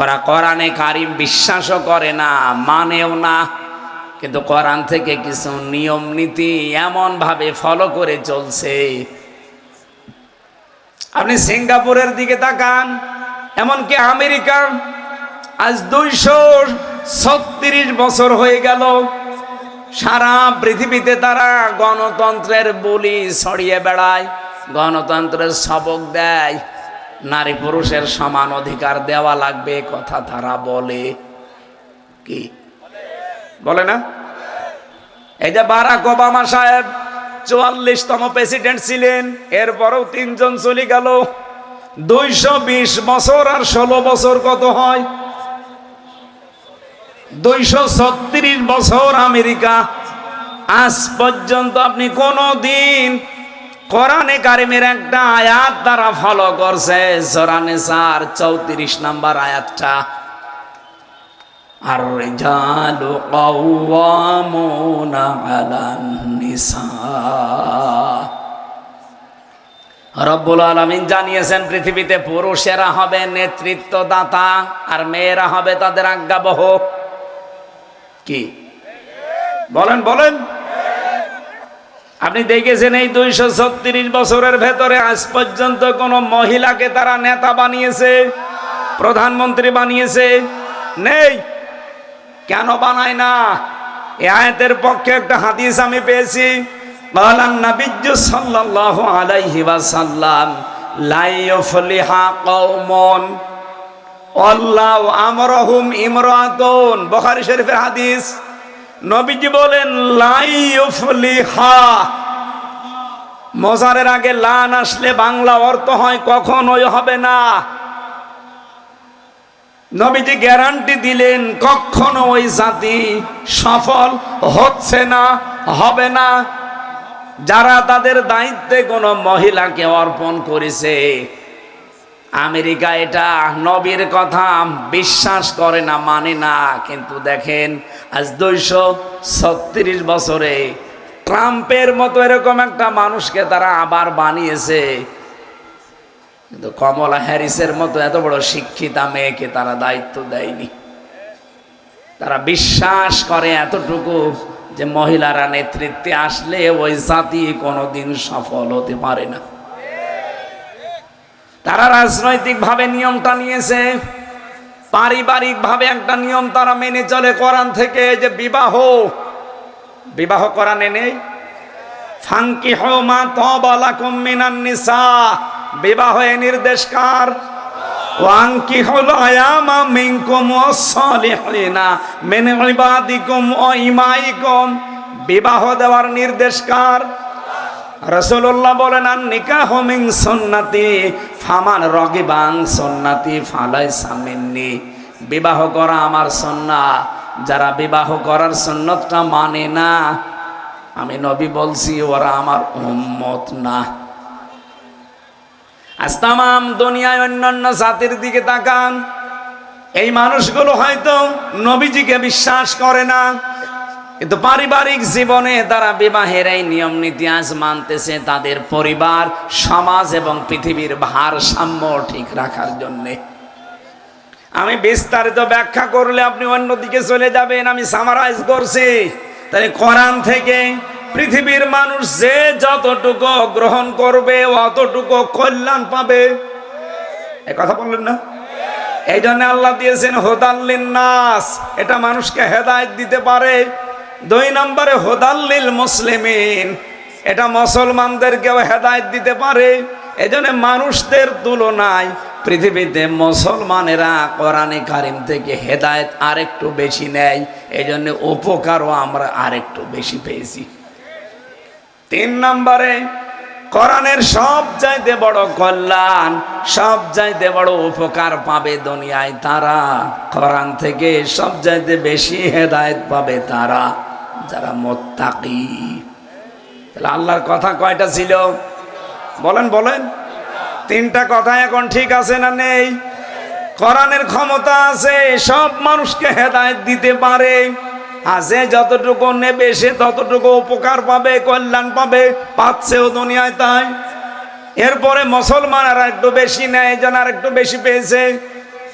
ওরা কোরআনে কারীম বিশ্বাসও করে না, মানেও না, কিন্তু কোরআন থেকে কিছু নিয়ম নীতি এমন ভাবে ফলো করে চলছে। আপনি সিঙ্গাপুরের দিকে তাকান, এমনকি আমেরিকা, আজ 236 বছর হয়ে গেল, সারা পৃথিবীতে তারা গণতন্ত্রের বলি ছড়িয়ে বেড়ায়, গণতন্ত্রের সবক দেয়, নারী পুরুষের সমান অধিকার দেওয়া লাগবে, কথা তারা বলে। কি বলে না? এই যে বারাক ওবামা সাহেব 44তম প্রেসিডেন্ট ছিলেন, এরপরেও 3 জন চলে গেল। 220 বছর আর 16 বছর কত হয়? 236 বছর আমেরিকা। আজ পর্যন্ত আপনি কোনদিন কোরআনে কারিমের একটা আয়াত তারা ফলো করছে? সূরা নিসার 34 নম্বর আয়াতটা, আর রিজালু কাওয়ামুনা আলান নিসা। রব্বুল আলামিন জানিয়েছেন পৃথিবীতে পুরুষেরা হবে নেতৃত্বদাতা আর মেয়েরা হবে তাদের আজ্ঞাবহ। কি বলেন বলেন? আপনি দেখেছেন এই 236 বছরের ভেতরে আজ পর্যন্ত কোন মহিলাকে তারা নেতা বানিয়েছে, প্রধানমন্ত্রী বানিয়েছে? নেই। কেন বানায় না? এই আয়াতের পক্ষে একটা হাদিস আমি পেয়েছি। বলেন নবী সাল্লাল্লাহু আলাইহি ওয়াসাল্লাম, লা ইউফলিহা কওমুন আল্লাহু আমরহুম ইমরাতুন, বুখারী শরীফের হাদিস। নবীজি বলেন লা ইউফলিহা, মোজারের আগে লান আসলে বাংলা অর্থ হয় কখনোই হবে না। নবীজি গ্যারান্টি দিলেন কখনো ওই জাতি সফল হচ্ছে না, হবে না, যারা তাদের দায়িত্বে কোনো মহিলাকে অর্পণ করেছে। আমেরিকা এটা নবীর কথা বিশ্বাস করে না, মানে না, কিন্তু দেখেন আজ 236 বছরে ট্রাম্পের মতো এরকম একটা মানুষকে তারা আবার বানিয়েছে, কিন্তু কমলা হ্যারিসের মতো এত বড় শিক্ষিতা মেয়েকে তারা দায়িত্ব দেয়নি। তারা বিশ্বাস করে এতটুকু যে মহিলারা নেতৃত্বে আসলে ওই জাতি কোনোদিন সফল হতে পারে না। তারা রাজনৈতিক ভাবে নিয়মটা নিয়েছে, পারিবারিক ভাবে একটা নিয়ম তারা মেনে চলে কোরআন থেকে, যে বিবাহ কোরআনে নেই। ফাঙ্কিহু মা তাবা লাকুম মিনান নিসা, বিবাহ এর নির্দেশ কার? ওয়াঙ্কিহুল আয়ামা মিনকুম ওয়াস-সালিহিনা মিন ইবাদিকুম ওয়া ইমাইকুম, বিবাহ দেওয়ার নির্দেশ কার? রাসূলুল্লাহ বলেন আন নিকাহু মিন সুন্নতি ফামান রাগিবা আন সুন্নতি ফালাইসা মিন্নি, বিবাহ করা আমার সুন্নাহ, যারা বিবাহ করার সুন্নতটা মানে না, আমি নবী বলছি ওরা আমার উম্মত না। আজ তামাম দুনিয়ায় অন্যান্য জাতির দিকে তাকান, এই মানুষগুলো হয়তো নবীজিকে বিশ্বাস করে না, কিন্তু পারিবারিক জীবনে তারা বিবাহের এই নিয়ম নীতি আজ মানতেছে তাদের পরিবার, সমাজ এবং পৃথিবীর ভারসাম্য ঠিক রাখার জন্য। আমি বিস্তারিত ব্যাখ্যা করলে আপনি অন্যদিকে চলে যাবেন, আমি সামারাইজ করছি। তাই কোরআন থেকে পৃথিবীর মানুষ যে যতটুকু গ্রহণ করবে অতটুকু কল্যাণ পাবে। এই কথা বললেন না? এই জন্য আল্লাহ দিয়েছেন হুদাল্লিন নাস, এটা মানুষকে হেদায়েত দিতে পারে। 2 নম্বরে হুদাল্লিল মুসলিমিন, এটা মুসলমানদেরকেও হেদায়েত দিতে পারে। এই জন্য মানুষদের তুলনায় পৃথিবীতে মুসলমানেরা কোরআনে কারিম থেকে হেদায়েত আরেকটু বেশি নেয়, এই জন্য উপকারও আমরা আরেকটু বেশি পেয়েছি। 3 নম্বরে কোরআনের সব চাইতে বড় কল্যাণ, সব চাইতে বড় উপকার পাবে দুনিয়ায় তারা, কোরআন থেকে সব চাইতে বেশি হেদায়েত পাবে তারা যারা মুত্তাকি। তাহলে আল্লাহর কথা কয়টা ছিল বলেন বলেন? 3টা কথা এখন ঠিক আছে না নেই? কোরআনের ক্ষমতা আছে, সব মানুষকে হেদায়েত দিতে পারে। আছে যতটুকু নেবে সে ততটুকু উপকার পাবে, কল্যাণ পাবে, পাচ্ছেও দুনিয়ায় তাই। এরপরে মুসলমান আর একটু বেশি নেয়, জন আর একটু বেশি পেয়েছে।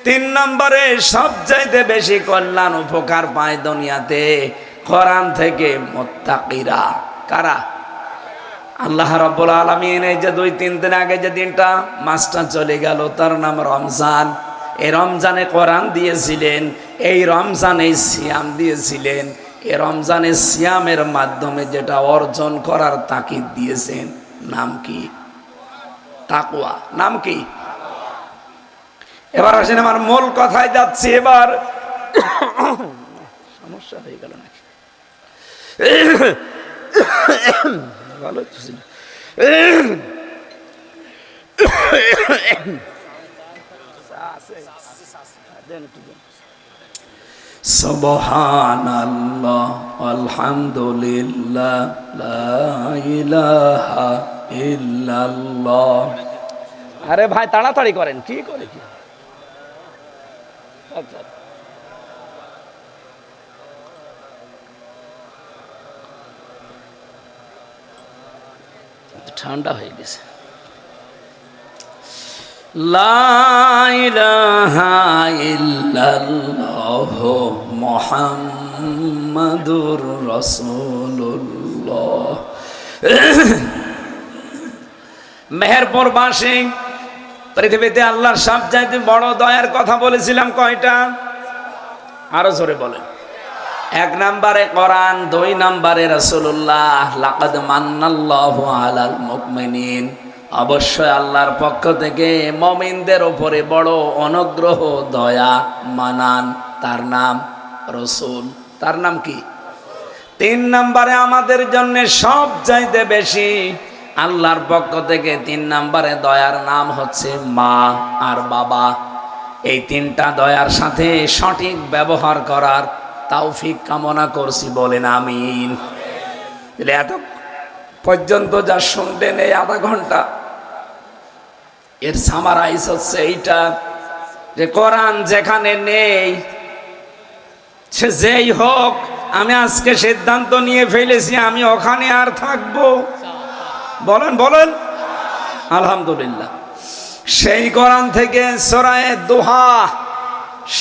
3 নম্বরে সব চাইতে বেশি কল্যাণ উপকার পায় দুনিয়াতে কোরআন থেকে মুত্তাকিরা। কারা? আল্লাহ রাব্বুল আলামিন এই যে 2-3 দিন আগে যে দিনটা মাসটা চলে গেল তার নাম রমজান, এই রমজানে কোরআন দিয়েছিলেন, এই রমজানে সিয়াম দিয়েছিলেন। এই রমজানে সিয়ামের মাধ্যমে যেটা অর্জন করার তাকিদ দিয়েছেন নাম কি? তাকওয়া। নাম কি? এবার আসেন আমার মূল কথায় যাচ্ছি। এবার সমস্যা হয়ে গেল নাকি? ভালো ছিল। সুবহানাল্লাহ আলহামদুলিল্লাহ লা ইলাহা ইল্লাল্লাহ। আরে ভাই তাড়াতাড়ি করেন, কি করে কি? আচ্ছা ঠান্ডা হয়ে গেছে। লা ইলাহা ইল্লাল্লাহ মুহাম্মাদুর রাসূলুল্লাহ। মেহেরপুরবাসী, পৃথিবীতে আল্লাহর সবচাইতে বড় দয়ার কথা বলেছিলাম কয়টা? আরো জোরে বলেন। 1 নম্বরে কোরআন, 2 নম্বরে রাসূলুল্লাহ। লাকাদ মান্নাল্লাহু আলাল মুমিনিন, অবশ্যই আল্লাহর পক্ষ থেকে মুমিনদের উপরে বড় অনুগ্রহ, দয়া, মানান। তার নাম রাসূল। তার নাম কি? 3 নম্বরে আমাদের জন্য সব চাইতে বেশি আল্লাহর পক্ষ থেকে 3 নম্বরে দয়ার নাম হচ্ছে মা আর বাবা। এই 3টা দয়ার সাথে সঠিক ব্যবহার করার তৌফিক কামনা করছি, বলেন আমিন। এত পর্যন্ত যা শুনলেন এই আধা ঘন্টা, এর সামারাইজ হচ্ছে এইটা যে কোরআন যেখানে নেই সে যেই হোক, আমি আজকে সিদ্ধান্ত নিয়ে ফেলেছি আমি ওখানে আর থাকবো। বলেন বলেন আলহামদুলিল্লাহ। সেই কোরআন থেকে সূরা দুহা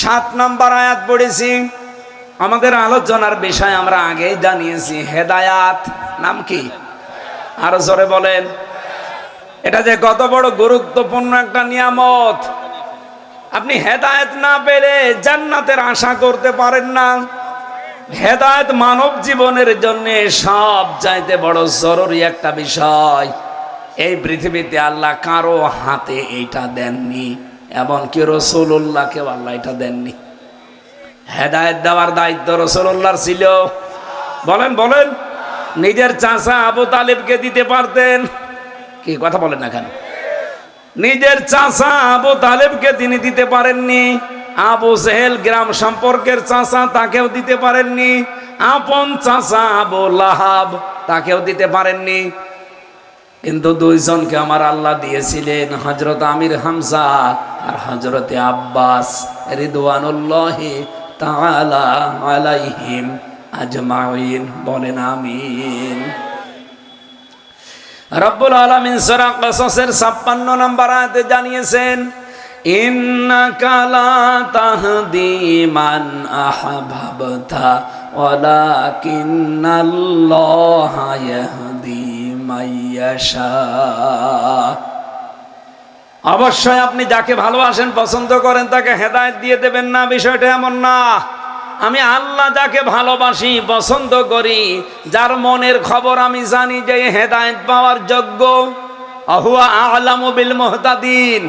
7 নম্বর আয়াত পড়েছি। আমাদের আলোচনার বিষয় আমরা আগেই জানিয়েছি, হেদায়াত। নাম কি? আরো জোরে বলেন। এটা যে কত বড় গুরুত্বপূর্ণ একটা নিয়ামত। আপনি হেদায়েত না পেলে জান্নাতের আশা করতে পারেন না। হেদায়েত মানব জীবনের জন্য সব চাইতে বড় জরুরি একটা বিষয়। এই পৃথিবীতে আল্লাহ কারো হাতে এইটা দেননি, এমনকি রাসূলুল্লাহকেও আল্লাহ এটা দেননি। হেদায়েত দেওয়ার দায়িত্ব রাসূলুল্লাহর ছিল। বলেন বলেন। নিজের চাচা আবু তালিবকে দিতে পারতেন, কি কথা বলেন না কেন? নিজের চাচা আবু তালেবকে তিনি দিতে পারেননি। আবু জেহেল গ্রাম সম্পর্কের চাচা, তাকেও দিতে পারেননি। আপন চাচা আবু লাহাব, তাকেও দিতে পারেননি। কিন্তু 2 জনকে আমার আল্লাহ দিয়েছিলেন, হযরত আমির হামজা আর হযরতে আব্বাস রিদওয়ানুল্লাহি তাআলা আলাইহিম আজমাইন। বলেন আমিন। রব্বুল আলামিন সূরা কসসের 56 নম্বর আয়াতে জানিয়েছেন, ইন্নাকা লা তাহদি মান আহবাবতা ওয়ালাকিন্নাল্লাহা ইয়াহদি মান ইয়াশা। অবশ্যই আপনি যাকে ভালোবাসেন, পছন্দ করেন, তাকে হেদায়েত দিয়ে দেবেন না, বিষয়টা এমন না। আমি আল্লাহ যাকে ভালোবাসি, পছন্দ করি, যার মনের খবর আমি জানি যে হেদায়েত পাওয়ার যোগ্য, আহুয়া আ'লামু বিল মুহতাদিন,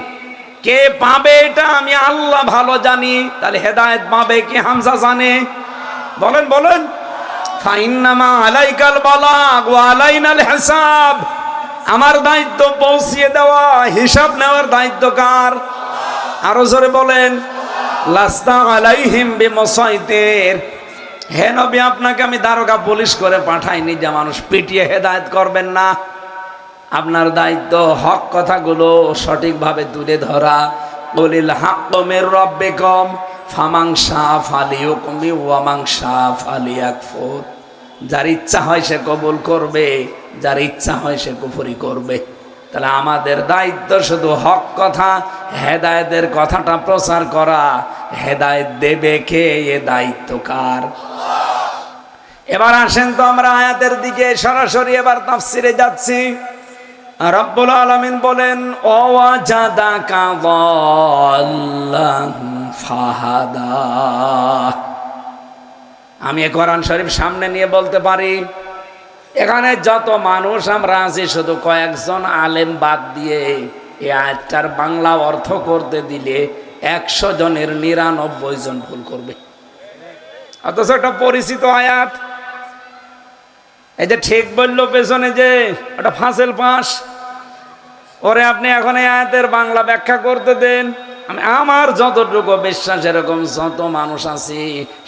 কে পাবে এটা আমি আল্লাহ ভালো জানি। তাহলে হেদায়েত পাবে কি হামজা জানে? বলেন বলেন। ফাইন্নামা আলাইকাল বালাগ ওয়া আলাইনাল হিসাব, আমার দায়িত্ব পৌঁছিয়ে দেওয়া, হিসাব নেওয়ার দায়িত্ব কার? আরো জোরে বলেন। লাস্তা আলাইহিম বিমুসাইতির, হে নবী আপনাকে আমি দারোগা পুলিশ করে পাঠাইনি যে মানুষ পিটিয়ে হেদায়েত করবেন না। আপনার দায়িত্ব হক কথাগুলো সঠিকভাবে তুলে ধরা। কুলিল হাক্কু মির রাব্বিকুম ফামান শাআ ফালিয়ুমিন ওয়া মান শাআ ফালিয়াকফুর, যার ইচ্ছা হয় সে কবুল করবে, যার ইচ্ছা হয় সে কুফরি করবে। তাহলে আমাদের দায়িত্ব শুধু হক কথা, হেদায়েতের কথাটা প্রচার করা। হেদায়েত দেবে কে? এ দায়িত্ব কার? এবার আসেন তো আমরা আয়াতের দিকে সরাসরি এবার তাফসিরে যাচ্ছি। রব্বুল আলামিন বলেন, ওয়াজাদাকা যাল্লান ফাহাদা। আমি কোরআন শরীফ সামনে নিয়ে বলতে পারি, এখানে যত মানুষ আমরা আছি, শুধু কয়েকজন আলেম বাদ দিয়ে এই আয়াতটার বাংলা অর্থ করতে দিলে 100 জনের 99 জন ভুল করবে। অথচ একটা পরিচিত আয়াত, এই যে ঠিক বললো পেছনে যে ওটা ফাসেল পাস, ওরে আপনি এখন এই আয়াতের বাংলা ব্যাখ্যা করতে দেন। আমি আমার যতটুকু বিশ্বাস, এরকম যত মানুষ আছে,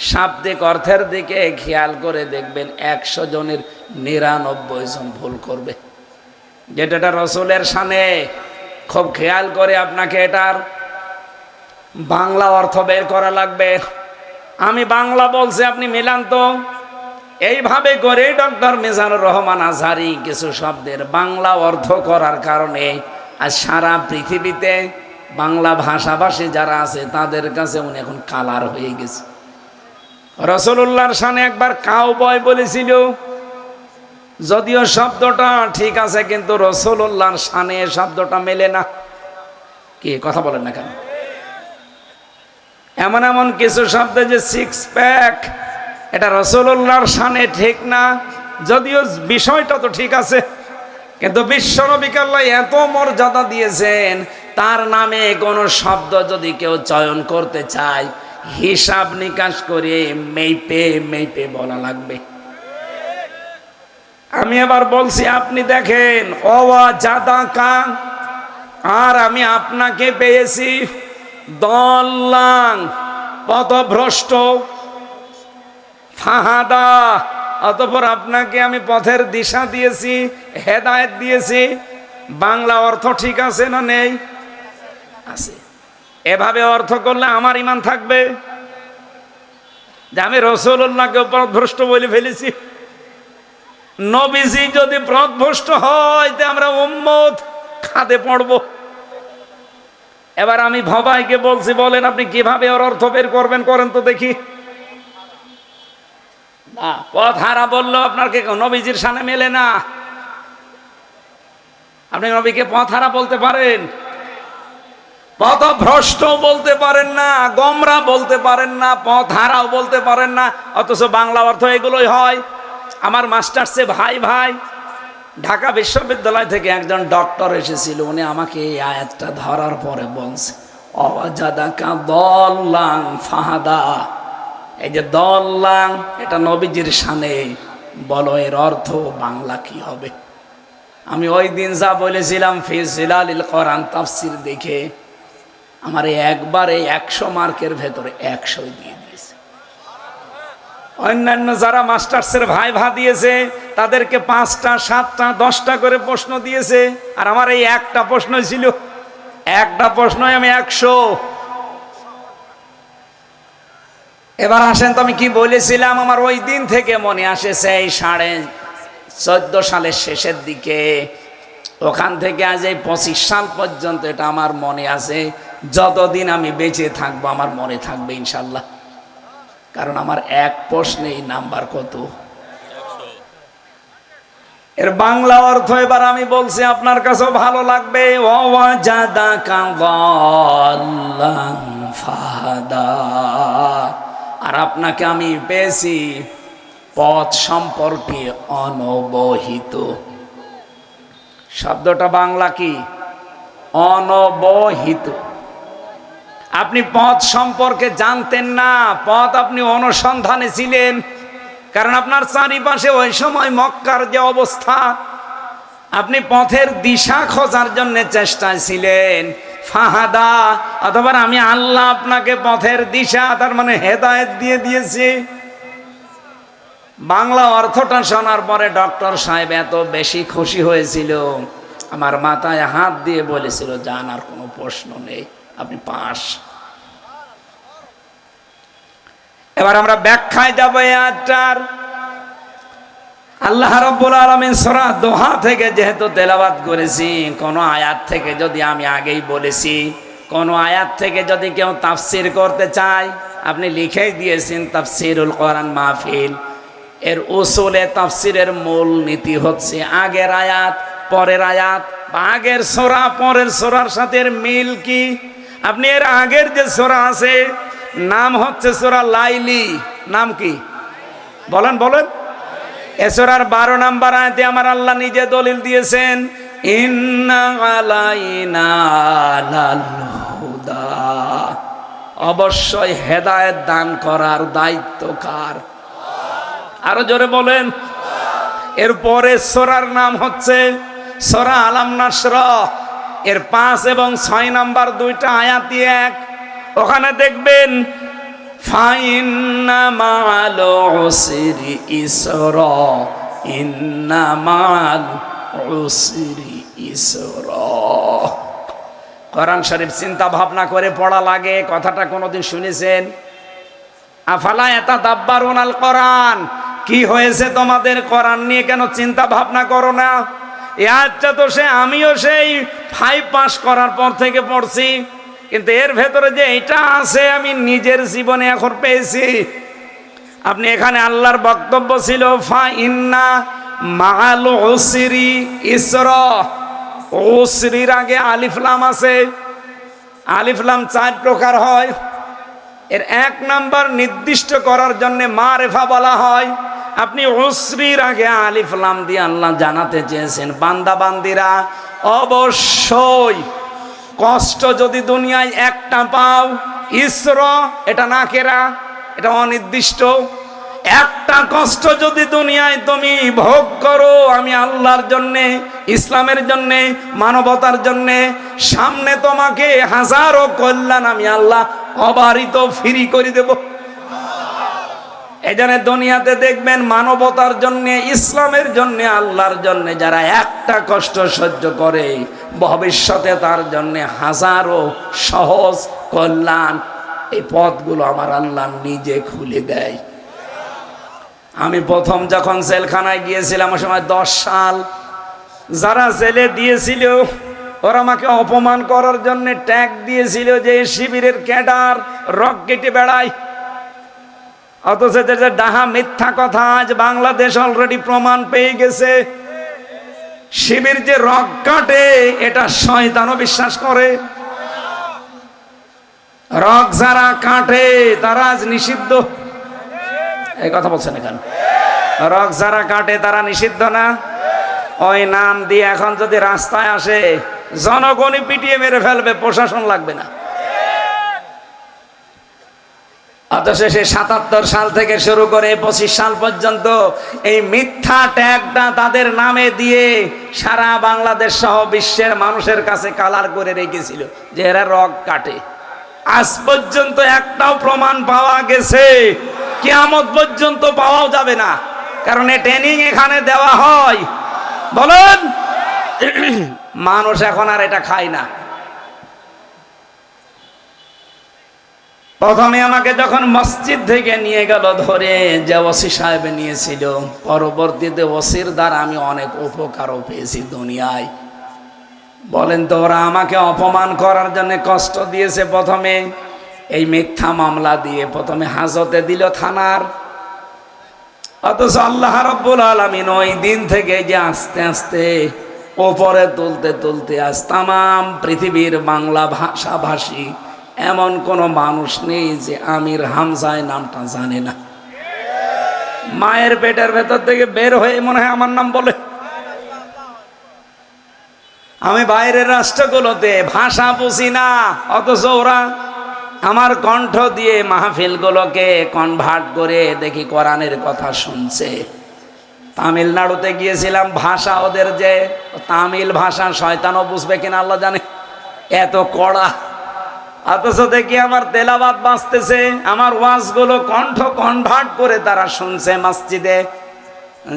শাব্দিক অর্থের দিকে খেয়াল করে দেখবেন 100 জনের 99 জন ভুল করবে। যেটা রসুলের শানে, খুব খেয়াল করে আপনাকে এটার বাংলা অর্থ বের করা লাগবে। আমি বাংলা বলছি, আপনি মিলান তো। এইভাবে করে ডক্টর মিজানুর রহমান আজহারি কিছু শব্দের বাংলা অর্থ করার কারণে আজ সারা পৃথিবীতে বাংলা ভাষাভাষী যারা আছে তাদের কাছে উনি এখন কালার হয়ে গেছে। রাসূলুল্লাহর শানে একবার কাউবয় বলেছিল, যদিও শব্দটা ঠিক আছে, কিন্তু রাসূলুল্লাহর শানে শব্দটা মেলে না। কি কথা বলেন না কেন? এমন এমন কিছু শব্দ, যে 6 প্যাক, এটা রাসূলুল্লাহর শানে ঠিক না। যদিও বিষয়টা তো ঠিক আছে, কিন্তু বিশ্বনবীকে আল্লাহ এত মর্যাদা দিয়েছেন, তার নামে কোনো শব্দ যদি কেউ চয়ন করতে চায়, হিসাব নিকাশ করে মেপে মেপে বলা লাগবে। আমি এবার বলছি, আপনি দেখেন, ওয়াজাদাকা, আর আমি আপনাকে পেয়েছি দল্লাং, পথভ্রষ্ট, ফাহাদা, অতঃপর আপনাকে আমি পথের দিশা দিয়েছি, হেদায়েত দিয়েছি। বাংলা অর্থ ঠিক আছে না নেই? আছে। এভাবে অর্থ করলে আমার ঈমান থাকবে যে আমি রাসূলুল্লাহকে পথভ্রষ্ট বলে ফেলেছি। নবীজি যদি পথভ্রষ্ট হয়, তে আমরা উম্মত খাদে পড়ব। এবার আমি ভবাইকে বলছি, বলেন আপনি কিভাবে ওর অর্থ বের করবেন, করেন তো দেখি। না, পথ হারা বললো আপনার কে নবীজির শানে মেলে না। আপনি নবীকে পথ হারা বলতে পারেন, পথভ্রষ্ট বলতে পারেন না, গোমরা বলতে পারেন না, পথ হারাও বলতে পারেন না, অথচ বাংলা অর্থ এগুলোই হয়। আমার মাস্টার্সে ভাই ঢাকা বিশ্ববিদ্যালয় থেকে একজন ডক্টর এসেছিল, উনি আমাকে এই আয়াতটা ধরার পরে বলছে, ওয়াজাদাকা দল্লাং ফাহাদা। এই যে দল্লাং, এটা নবীজির শানে, বলো এর অর্থ বাংলা কি হবে? আমি ওই দিন যা বলেছিলাম ফি জিলালিল কোরআন তাফসীর দেখে, আমার একবারে 100 মার্কের ভেতরে 100 দিয়ে দিয়েছে। অন্যান্য যারা মাস্টার্সের ভাইভা দিয়েছে, তাদেরকে 5টা 7টা 10টা করে প্রশ্ন দিয়েছে, আর আমার এই একটা প্রশ্ন ছিল, একটা প্রশ্নই আমি 100। এবার আসেন তো আমি কি বলেছিলাম, আমার ওই দিন থেকে মনে আসেছে, এই 14.5 সালের শেষের দিকে, ওখান থেকে আজ এই 25 সাল পর্যন্ত এটা আমার মনে আছে। যতদিন আমি বেঁচে থাকবো আমার মনে থাকবে ইনশাল্লাহ, কারণ আমার এক প্রশ্নেই নাম্বার কত? এর বাংলা অর্থ এবার আমি বলছি, আপনার কাছেও ভালো লাগবে। ওয়াজাদাকা যাল্লান ফাহাদা, আর আপনাকে আমি পেয়েছি পথ সম্পর্কে অনবহিত। শব্দটা বাংলা কি? অনবহিত। আপনি পথ সম্পর্কে জানতেন না, পথ আপনি অনুসন্ধানে ছিলেন। কারণ আপনার চারিপাশে ওই সময় মক্কার যে অবস্থা, আপনি পথের দিশা খোঁজার জন্য চেষ্টায় ছিলেন। ফাহাদা, অথবা আমি আল্লাহ আপনাকে পথের দিশা, তার মানে হেদায়েত দিয়ে দিয়েছি। বাংলা অর্থটা শোনার পরে ডক্টর সাহেব এত বেশি খুশি হয়েছিল, আমার মাথায় হাত দিয়ে বলেছিল, জানার কোনো প্রশ্ন নেই, আপনি পাস। এবার আমরা ব্যাখ্যায় যাব এই আয়াতটার। আল্লাহ রাব্বুল আলামিন সূরা দোহা থেকে যেহেতু তেলাওয়াত করেছি, কোন আয়াত থেকে যদি আমি আগেই বলেছি, কোন আয়াত থেকে যদি কেউ তাফসীর করতে চায়, আপনি লিখেই দিয়েছেন তাফসীরুল কোরআন মাহফিল। এর উসুলে তাফসীরের মূল নীতি হচ্ছে আগের আয়াত পরের আয়াত, বা আগের সূরা পরের সূরার সাথে এর মিল কি। আপনি এর আগের যে সূরা আছে, নাম হচ্ছে সূরা লাইলি, নাম কি বলেন বলেন? এ সূরার 12 নম্বর আয়াতে আমার আল্লাহ নিজে দলিল দিয়েছেন, ইন্না আলাইনা লাল হুদা, অবশ্যই হেদায়েত দান করার দায়িত্ব কার? আরো জোরে বলেন। এরপরে সূরার নাম হচ্ছে সূরা আলাম নাশরাহ। এর 5 এবং 6 নাম্বার দুইটা আয়াতই এক। ওখানে দেখবেন ফাইন্না মা'আল উসরি ইসরা, ইন্না মা'আল উসরি ইসরা। কোরআন শরীফ চিন্তা ভাবনা করে পড়া লাগে। কথাটা কোনোদিন শুনেছেন? আফালা ইয়াতাদাব্বারুনাল কোরআন, কি হয়েছে তোমাদের? কোরআন নিয়ে কেন চিন্তা ভাবনা করো না? এই আয়াতটা তো আমিও সেই 5 পাস করার পর থেকে পড়ছি, কিন্তু এর ভেতরে যে এটা আছে আমি নিজের জীবনে এখন পেয়েছি। আপনি এখানে আল্লাহর বক্তব্য ছিল ফাইন্না মা'আল উসরি ইসরা। উসরির আগে আলিফ লাম আছে। আলিফ লাম 4 প্রকার হয়। এর 1 নাম্বার নির্দিষ্ট করার জন্য মারেফা বলা হয়। আপনি উসরির আগে আলিফ লাম দিয়ে আল্লাহ জানাতে চেয়েছেন, বান্দা বান্দিরা অবশ্যই কষ্ট যদি দুনিয়ায় একটা পাও, ইসরা এটা নাকেরা, এটা অনির্দিষ্ট, একটা কষ্ট যদি দুনিয়ায় তুমি ভোগ করো আমি আল্লাহর জন্যে, ইসলামের জন্যে, মানবতার জন্যে, সামনে তোমাকে হাজারো কল্যাণ আমি আল্লাহ অবারিত ফ্রি করে দেব। এই জন্য দুনিয়াতে দেখবেন মানবতার জন্য, ইসলামের জন্য, আল্লাহর জন্য যারা একটা কষ্ট সহ্য করে, ভবিষ্যতে তার জন্য হাজারো সহজ কল্যাণ এই পথগুলো আমার আল্লাহ নিজে খুলে দেয়। আমি প্রথম যখন জেলখানায় গিয়েছিলাম ওই সময় 10 সাল, যারা জেলে দিয়েছিল ওরা আমাকে অপমান করার জন্য ট্যাগ দিয়েছিল যে শিবিরের ক্যাডার, রক কেটে বেড়ায়। অথচ যে ডাহা মিথ্যা কথা আজ বাংলাদেশ অলরেডি প্রমাণ পেয়ে গেছে। শিবির যে রক কাটে এটা শয়তানও বিশ্বাস করে। রক যারা কাটে তারা আজ নিষিদ্ধ। এই কথা বলছেন এখানে? রক যারা কাটে তারা নিষিদ্ধ না? ওই নাম দিয়ে এখন যদি রাস্তায় আসে জনগণই পিটিয়ে মেরে ফেলবে, প্রশাসন লাগবে না। অথচ সে 77 সাল থেকে শুরু করে 25 সাল পর্যন্ত এই মিথ্যা ট্যাগটা তাদের নামে দিয়ে সারা বাংলাদেশ সহ বিশ্বের মানুষের কাছে কালার করে রেখেছিল যে এরা রক কাটে। আজ পর্যন্ত একটাও প্রমাণ পাওয়া গেছে? কিয়ামত পর্যন্ত পাওয়াও যাবে না, কারণ এই ট্রেনিং এখানে দেওয়া হয়। বলেন, মানুষ এখন আর এটা খায় না। প্রথমে আমাকে যখন মসজিদ থেকে নিয়ে গেল ধরে, যে ওসি সাহেব নিয়েছিল, পরবর্তীতে ওসির দ্বারা আমি অনেক উপকারও পেয়েছি দুনিয়ায়। বলেন তো, ওরা আমাকে অপমান করার জন্য কষ্ট দিয়েছে। প্রথমে এই মিথ্যা মামলা দিয়ে প্রথমে হাজতে দিল থানার, অথচ আল্লাহ রাব্বুল আলামিন ওই দিন থেকে যে আস্তে আস্তে ওপরে তুলতে তুলতে আজ তামাম পৃথিবীর বাংলা ভাষাভাষী এমন কোনো মানুষ নেই যে আমির হামজায় নামটা জানে না। মায়ের পেটের ভেতর থেকে বের হয়ে মনে হয় আমার নাম বলে। আমি বাইরের রাষ্ট্রগুলোতে ভাষা বুঝি না, অথচ ওরা আমার কণ্ঠ দিয়ে মাহফিলগুলোকে কনভার্ট করে দেখি কোরআনের কথা শুনছে। তামিলনাড়ুতে গিয়েছিলাম, ভাষা ওদের যে তামিল ভাষা শয়তানও বুঝবে কিনা আল্লাহ জানে, এত কড়া। অথচ দেখি আমার তেলাওয়াত বাজতেছে, আমার ওয়াজগুলো কণ্ঠ কনভার্ট করে তারা শুনছে মসজিদে।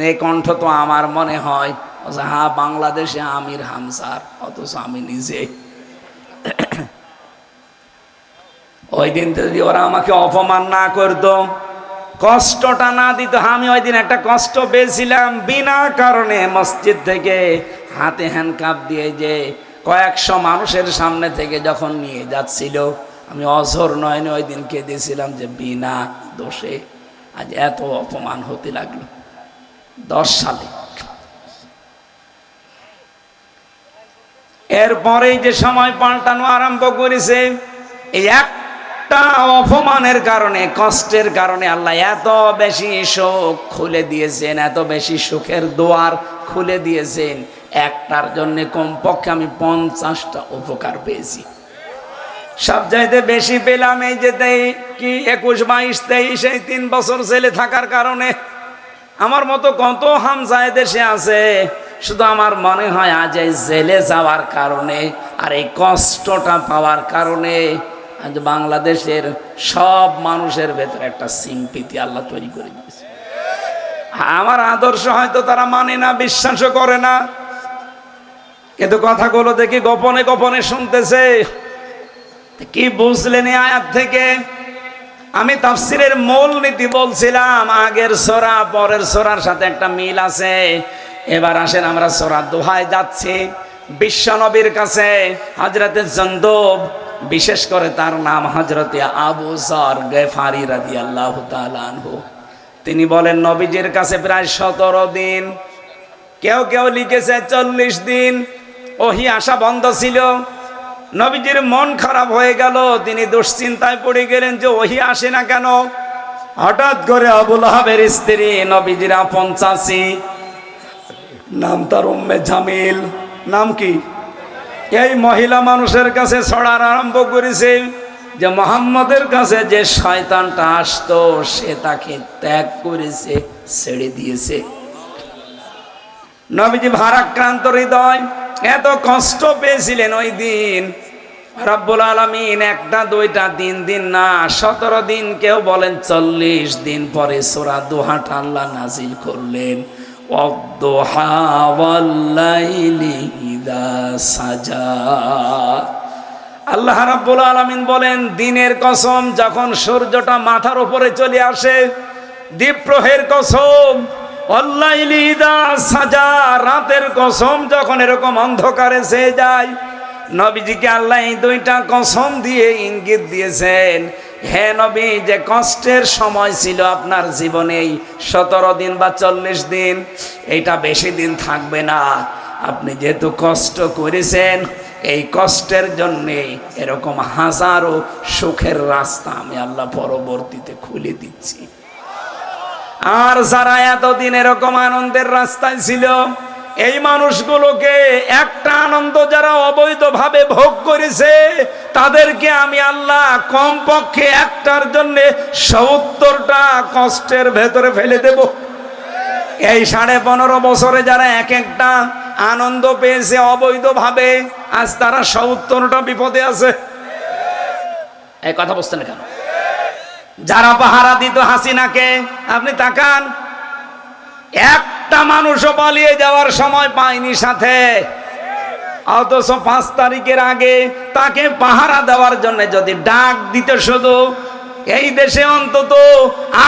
এই কণ্ঠ তো আমার মনে হয় হ্যাঁ বাংলাদেশে আমির হামজার, অথচ আমি নিজে। ওই দিন যদি ওরা আমাকে অপমান না করতো, কষ্টটা না দিত, আমি ওই দিন একটা কষ্ট পেয়েছিলাম বিনা কারণে। মসজিদ থেকে হাতে হ্যান্ডকাপ দিয়ে যে কয়েকশো মানুষের সামনে থেকে যখন নিয়ে যাচ্ছিল, আমি অঝোর নয়নে ওই দিন কেঁদেছিলাম যে বিনা দোষে আজ এত অপমান হতে লাগলো। 10 সালে এরপরেই যে সময় পাল্টানো আরম্ভ করেছে, এই একটা অপমানের কারণে, কষ্টের কারণে আল্লাহ এত বেশি সুখ খুলে দিয়েছেন, এত বেশি সুখের দুয়ার খুলে দিয়েছেন। একটার জন্য কমপক্ষে আমি 50টা উপকার পেয়েছি। সব চাইতে বেশি পেলাম এই যে কি 21, 22, 23 এই 3 বছর জেলে থাকার কারণে। আমার মতো কত হামজায় দেশে আছে, শুধু আমার মনে হয় আজ এই জেলে যাওয়ার কারণে আর এই কষ্টটা পাওয়ার কারণে আজ বাংলাদেশের সব মানুষের ভেতরে একটা সিম্পিতি আল্লাহ তৈরি করে দিয়েছে। আমার আদর্শ হয়তো তারা মানে না, বিশ্বাসও করে না, কিন্তু কথাগুলো দেখি গোপনে গোপনে শুনতেছে। কি বুঝলেন এই আয়াত থেকে? আমি তাফসীরের মূল নীতি বলছিলাম, আগের সূরা পরের সূরার সাথে একটা মিল আছে। এবার আসেন আমরা সূরা দোহায় যাচ্ছি, বিশ্ব নবীর কাছে হযরতে জন্দুব, বিশেষ করে তার নাম হযরতে আবু যর গিফারি রাদিয়াল্লাহু তাআলা আনহু, তিনি বলেন নবীজির কাছে প্রায় 17 দিন, কেউ কেউ লিখেছে 40 দিন ওহী আসা বন্ধ ছিল। নবীজির মন খারাপ হয়ে গেল, তিনি দুশ্চিন্তায় পড়ে গেলেন যে ওহী আসে না কেন। হঠাৎ করে আবু লাহাবের স্ত্রী, নবীজির আপন চাচী, নাম তার উম্মে জামিল, নাম কি, এই মহিলা মানুষের কাছে ছড়ার আরম্ভ করেছে যে মুহাম্মদের কাছে যে শয়তানটা আসতো সে তাকে ত্যাগ করেছে, ছেড়ে দিয়েছে। নবীজি ভারাক্রান্ত হৃদয়, এত কষ্ট পেয়েছিলেন ওই দিন। রব্বুল আলামিন একটা দুইটা 3 দিন না 17 দিন, কেউ বলেন 40 দিন পরে সূরা দোহাটা আল্লাহ নাজিল করলেন। ওয়াদ-দুহা ওয়াল-লাইলি ইযা সাজা। আল্লাহ রাব্বুল আলামিন বলেন দিনের কসম, যখন সূর্যটা মাথার উপরে চলে আসে, দ্বীপ্রহের কসম, ওয়াল-লাইলি ইযা সাজা, রাতের কসম যখন এরকম অন্ধকারে ছেয়ে যায়। নবীজিকে আল্লাহ এই 2টা কসম দিয়ে ইঙ্গিত দিয়েছেন, হে নবী, যে কষ্টের সময় ছিল আপনার জীবনে 17 দিন বা 40 দিন, এইটা বেশি দিন থাকবে না। আপনি যেহেতু কষ্ট করেছেন, এই কষ্টের জন্যে এরকম হাজারো সুখের রাস্তা আমি আল্লাহ পরবর্তীতে খুলে দিচ্ছি। আর যারা এতদিন এরকম আনন্দের রাস্তায় ছিল, এই মানুষগুলোকে একটা আনন্দ যারা অবৈধভাবে ভোগ করেছে, তাদেরকে আমি আল্লাহ কমপক্ষে একটার জন্য 70টা কষ্টের ভেতরে ফেলে দেব। এই 15.5 বছরে যারা এক একটা আনন্দ পেয়েছে অবৈধভাবে, আজ তারা 70টা বিপদে আছে। এই কথা বুঝতেন কেন? যারা পাহারা দিত হাসিনাকে, আপনি তাকান, একটা মানুষও পালিয়ে যাওয়ার সময় পায়নি সাথে, অথচ 5 তারিখের আগে তাকে পাহারা দেওয়ার জন্য যদি ডাক দিতে, শুধু এই দেশে অন্তত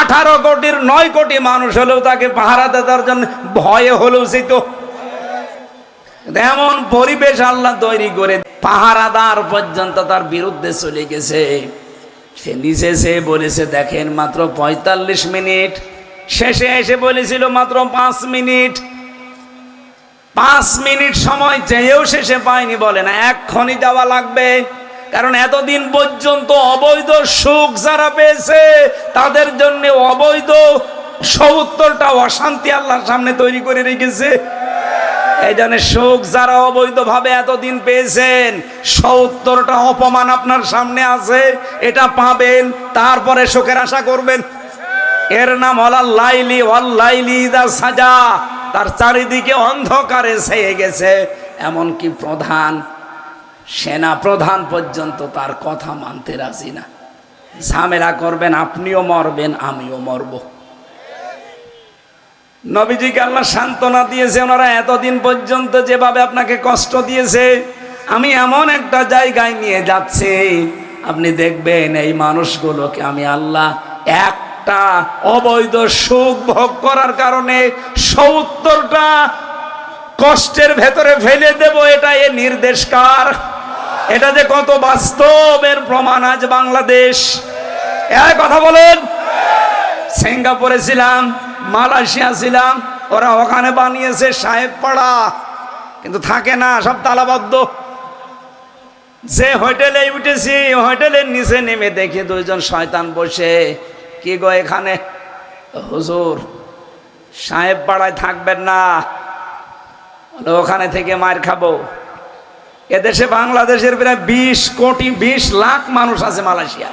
18 কোটির 9 কোটি মানুষ হলেও তাকে পাহারা দেওয়ার জন্য ভয়ে হলেও যেত। এমন পরিবেশ আল্লাহ তৈরি করে পাহারাদার পর্যন্ত তার বিরুদ্ধে চলে গেছে। সে নিজে সে বলেছে, দেখেন মাত্র 45 মিনিট শেষে এসে বলেছিল মাত্র 5 মিনিট। 5 মিনিট সময় চেয়েও শেষে পায়নি, বলে না এক্ষুনি যাওয়া লাগবে। কারণ এতদিন পর্যন্ত অবৈধ সুখ যারা পেয়েছে তাদের জন্য অবৈধ 70টা অশান্তি আল্লাহর সামনে তৈরি করে রেখেছে। এই জন্য সুখ যারা অবৈধভাবে এতদিন পেয়েছেন 70টা অপমান আপনার সামনে আছে, এটা পাবেন, তারপরে সুখের আশা করবেন। এর নাম লাইলি ওয়াল্লাইলি ইযা সাজা। তার চারিদিকে অন্ধকারে ছেয়ে গেছে, এমনকি প্রধান সেনা প্রধান পর্যন্ত তার কথা মানতে রাজি না। ঝামেলা করবেন, আপনিও মরবেন, আমিও মরব। নবীজিকে আল্লাহ সান্ত্বনা দিয়েছে, ওনারা এতদিন পর্যন্ত যেভাবে আপনাকে কষ্ট দিয়েছে, আমি এমন একটা জায়গায় নিয়ে যাচ্ছি, আপনি দেখবেন এই মানুষগুলোকে আমি আল্লাহ একটা অবৈধ সুখ ভোগ করার কারণে 70টা কষ্টের ভেতরে ফেলে দেব। এটা এ নির্দেশ কার? এটা যে কত বাস্তবের প্রমাণ আজ বাংলাদেশ। এই কথা বলেন। সিঙ্গাপুরে ছিলাম, মালয়েশিয়া ছিলাম, ওরা ওখানে বানিয়েছে সাহেব পাড়া, কিন্তু থাকে না, সব তালাবদ্ধ। যে হোটেলে উঠেছি, হোটেলের নিচে নেমে দেখি 2জন শয়তান বসে। কি গো এখানে? হুজুর সাহেব পাড়ায় থাকবেন না, ওখানে থেকে মার খাবো। এদেশে বাংলাদেশের প্রায় 20 কোটি 20 লাখ মানুষ আছে মালয়েশিয়া,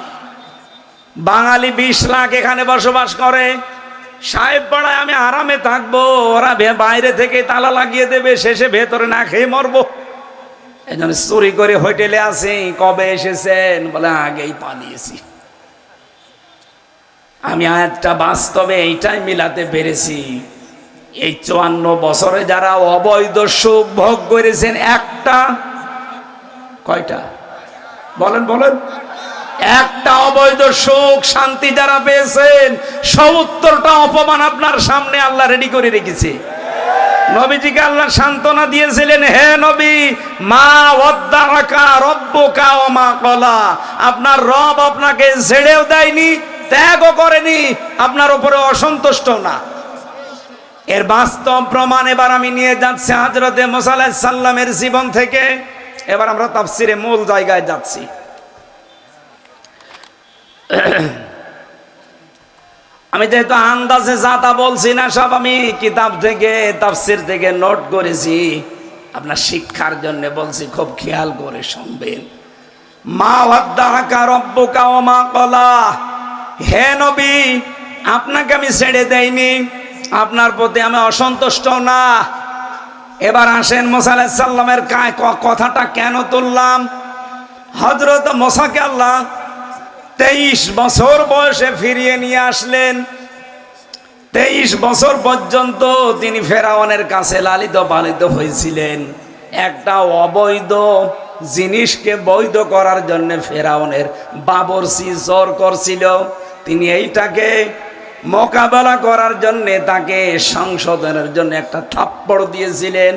বাঙালি 20 লাখ এখানে বসবাস করে। সাহেব পাড়ায় আমি আরামে থাকবো, ওরা বাইরে থেকে তালা লাগিয়ে দেবে, শেষে ভেতরে না খেয়ে মরবো। এই জন্য চুরি করে হোটেলে আসি। কবে এসেছেন? বলে আগেই পালিয়েছি। আমি একটা বাস্তবে এইটাই মিলাতে পেরেছি, এই 54 বছরে যারা অবৈধ সুখ ভোগ করেছেন, একটা কয়টা বলেন বলেন, একটা অবৈধ সুখ শান্তি যারা পেয়েছেন 70টা অপমান আপনার সামনে আল্লাহ রেডি করে রেখেছে। নবীজিকে আল্লাহ সান্ত্বনা দিয়েছিলেন, হে নবী, মা ওয়াদ্দাআকা রব্বুকা ওয়া মা ক্বালা। আপনার রব আপনাকে ছেড়েও দেয়নি, ত্যাগও করেনি, আপনার উপরে অসন্তুষ্ট না। এর বাস্তব প্রমাণ এবার আমি নিয়ে যাচ্ছি হযরতে মুসা আলাইহিস সালামের জীবন থেকে। এবার আমরা তাফসীরে মূল জায়গায় যাচ্ছি। আমি যেহেতু আন্দাজে যা তা বলছি না, সব আমি কিতাব থেকে তাফসীর থেকে নোট করেছি, আপনার শিক্ষার জন্য বলছি, খুব খেয়াল করে শুনবেন। মা ওয়াদ্দাআকা রব্বুকা ওয়া মা ক্বালা। হে নবী, আপনাকে আমি ছেড়ে দেইনি, আপনার প্রতি আমি অসন্তুষ্ট না। এবার আসেন মুসা আলাইহিস সালামের কথাটা কেন তুললাম। হযরত মুসাকে আল্লাহ 23 বছর বয়সে ফিরিয়ে নিয়ে আসলেন। 23 বছর পর্যন্ত তিনি ফেরাউনের কাছে লালিত পালিত হয়েছিলেন। একটা অবৈধ জিনিসকে বৈধ করার জন্য ফেরাউনের বাবরচি জোর করছিল। তিনি এইটাকে মোকাবেলা করার জন্য তাকে সংশোধনের জন্য একটা থাপ্পড় দিয়েছিলেন।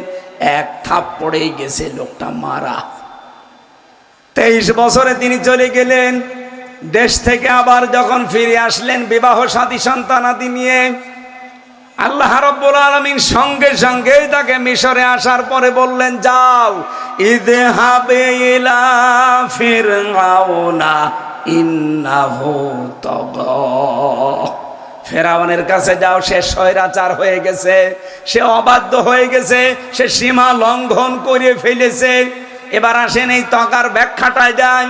এক থাপ্পড়েই গেছে লোকটা মারা। 23 বছরে তিনি চলে গেলেন। দেশ থেকে আবার যখন ফিরে আসলেন বিবাহ সাথী সন্তানাদি নিয়ে, আল্লাহ রাব্বুল আলামিন সঙ্গে সঙ্গে তাকে মিশরে আসার পরে বললেন, যাও ইযহাবে ইলা ফিরআউনা ইন্নাহু তাগা। ফেরাউনের কাছে যাও, সে স্বৈরাচার হয়ে গেছে, সে অবাধ্য হয়ে গেছে, সে সীমা লঙ্ঘন করে ফেলেছে। এবার আসেন এই তগার ব্যাখ্যাটায় যায়।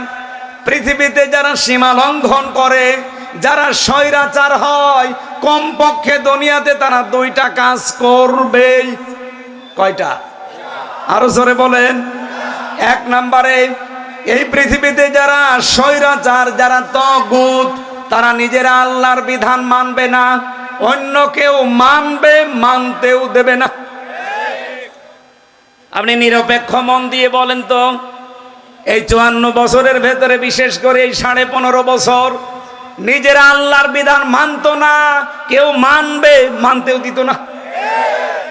পৃথিবীতে যারা সীমা লঙ্ঘন করে, যারা স্বৈরাচার হয়, কমপক্ষে দুনিয়াতে তারা 2টা কাজ করবেই। কয়টা? আরো জোরে বলেন। 1 নম্বরে, এই পৃথিবীতে যারা স্বৈরাচার, যারা তাগুত, তারা নিজেরা আল্লাহর বিধান মানবে না, অন্য কেউ মানবে, মানতেও দেবে না। আপনি নিরপেক্ষ মন দিয়ে বলেন তো, এই 54 বছরের ভেতরে বিশেষ করে এই 15.5 বছর নিজেরা আল্লাহর বিধান মানতো না, কেউ মানবে, মানতেও দিত না।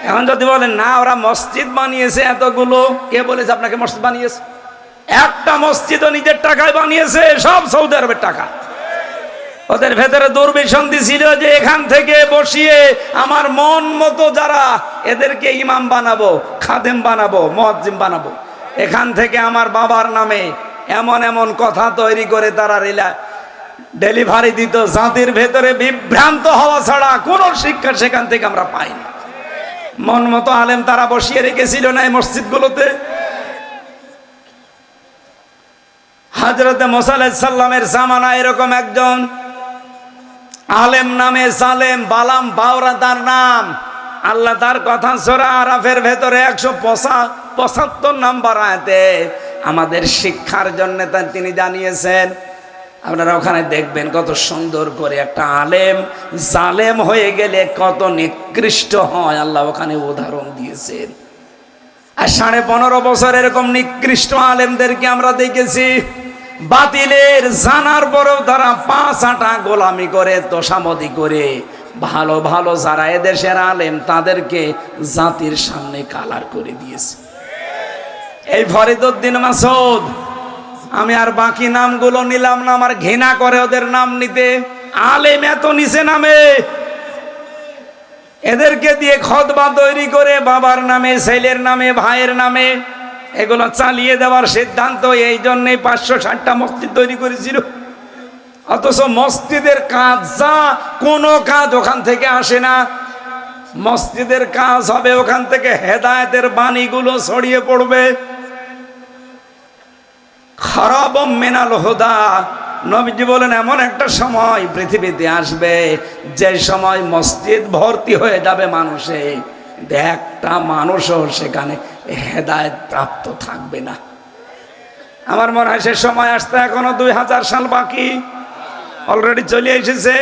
এখন যদি বলেন না ওরা মসজিদ বানিয়েছে এতগুলো, কে বলেছে আপনাকে মসজিদ বানিয়েছে? একটা মসজিদও নিজের টাকায় বানিয়েছে, সব সৌদি আরবের টাকা। ওদের ভেতরে দুর্বিসন্ধি ছিল যে এখান থেকে বসিয়ে আমার মন মতো যারা এদেরকে ইমাম বানাবো, খাদেম বানাবো, মুয়াজ্জিম বানাবো, এখান থেকে আমার বাবার নামে এমন এমন কথা তৈরি করে তারা ডেলিভারি দিত। জাতির ভেতরে বিভ্রান্ত হওয়া ছাড়া কোনো শিক্ষা সেখান থেকে আমরা পাইনি। মন মতো আলেম তারা বসিয়ে রেখেছিল না এই মসজিদগুলোতে। হযরতে মুসা আলাইহিস সালামের জামানায় এরকম একজন আলেম নামে সালেম বালাম বাওরা তার নাম। আল্লাহ তার কথা সূরা আরাফের ভেতরে 175 নম্বর আয়াতে আমাদের শিক্ষার জন্য তিনি জানিয়েছেন। আপনারা ওখানে দেখবেন কত সুন্দর করে একটা আলেম জালেম হয়ে গেলে কত নিকৃষ্ট হয়, আল্লাহ ওখানে উদাহরণ দিয়েছেন। আর 15.5 বছর এরকম নিকৃষ্ট আলেমদেরকে আমরা দেখেছি। বাতিলের জানার পরেও তারা 5 আটা গোলামি করে, তোষামদি করে ভালো ভালো যারা এদেশের আলেম তাদেরকে জাতির সামনে কালার করে দিয়েছে। এই ফরিদউদ্দিন মাসুদ, আমি আর বাকি নামগুলো নিলাম না, আমার ঘৃণা করে ওদের নাম নিতে। আলেম এত নিচে নামে, এদেরকে দিয়ে খুতবা তৈরি করে বাবার নামে, ছেলের নামে, ভাইয়ের নামে এগুলো চালিয়ে দেওয়ার সিদ্ধান্ত। এই জন্যই 560টা মসজিদ তৈরি করেছিল। অথচ মসজিদের কাজ যা, কোনো কাজ ওখান থেকে আসে না। মসজিদের কাজ হবে ওখান থেকে হেদায়েতের বাণীগুলো ছড়িয়ে পড়বে। খারাপ মিনাল হুদা, নবীজি বলেন এমন একটা সময় পৃথিবীতে আসবে যে সময় মসজিদ ভর্তি হয়ে যাবে মানুষে, একটা মানুষও সেখানে হেদায়েত প্রাপ্ত থাকবে না। আমার মনে হয় সে সময় আসতে এখনো 2000 সাল বাকি, অলরেডি চলে এসেছে।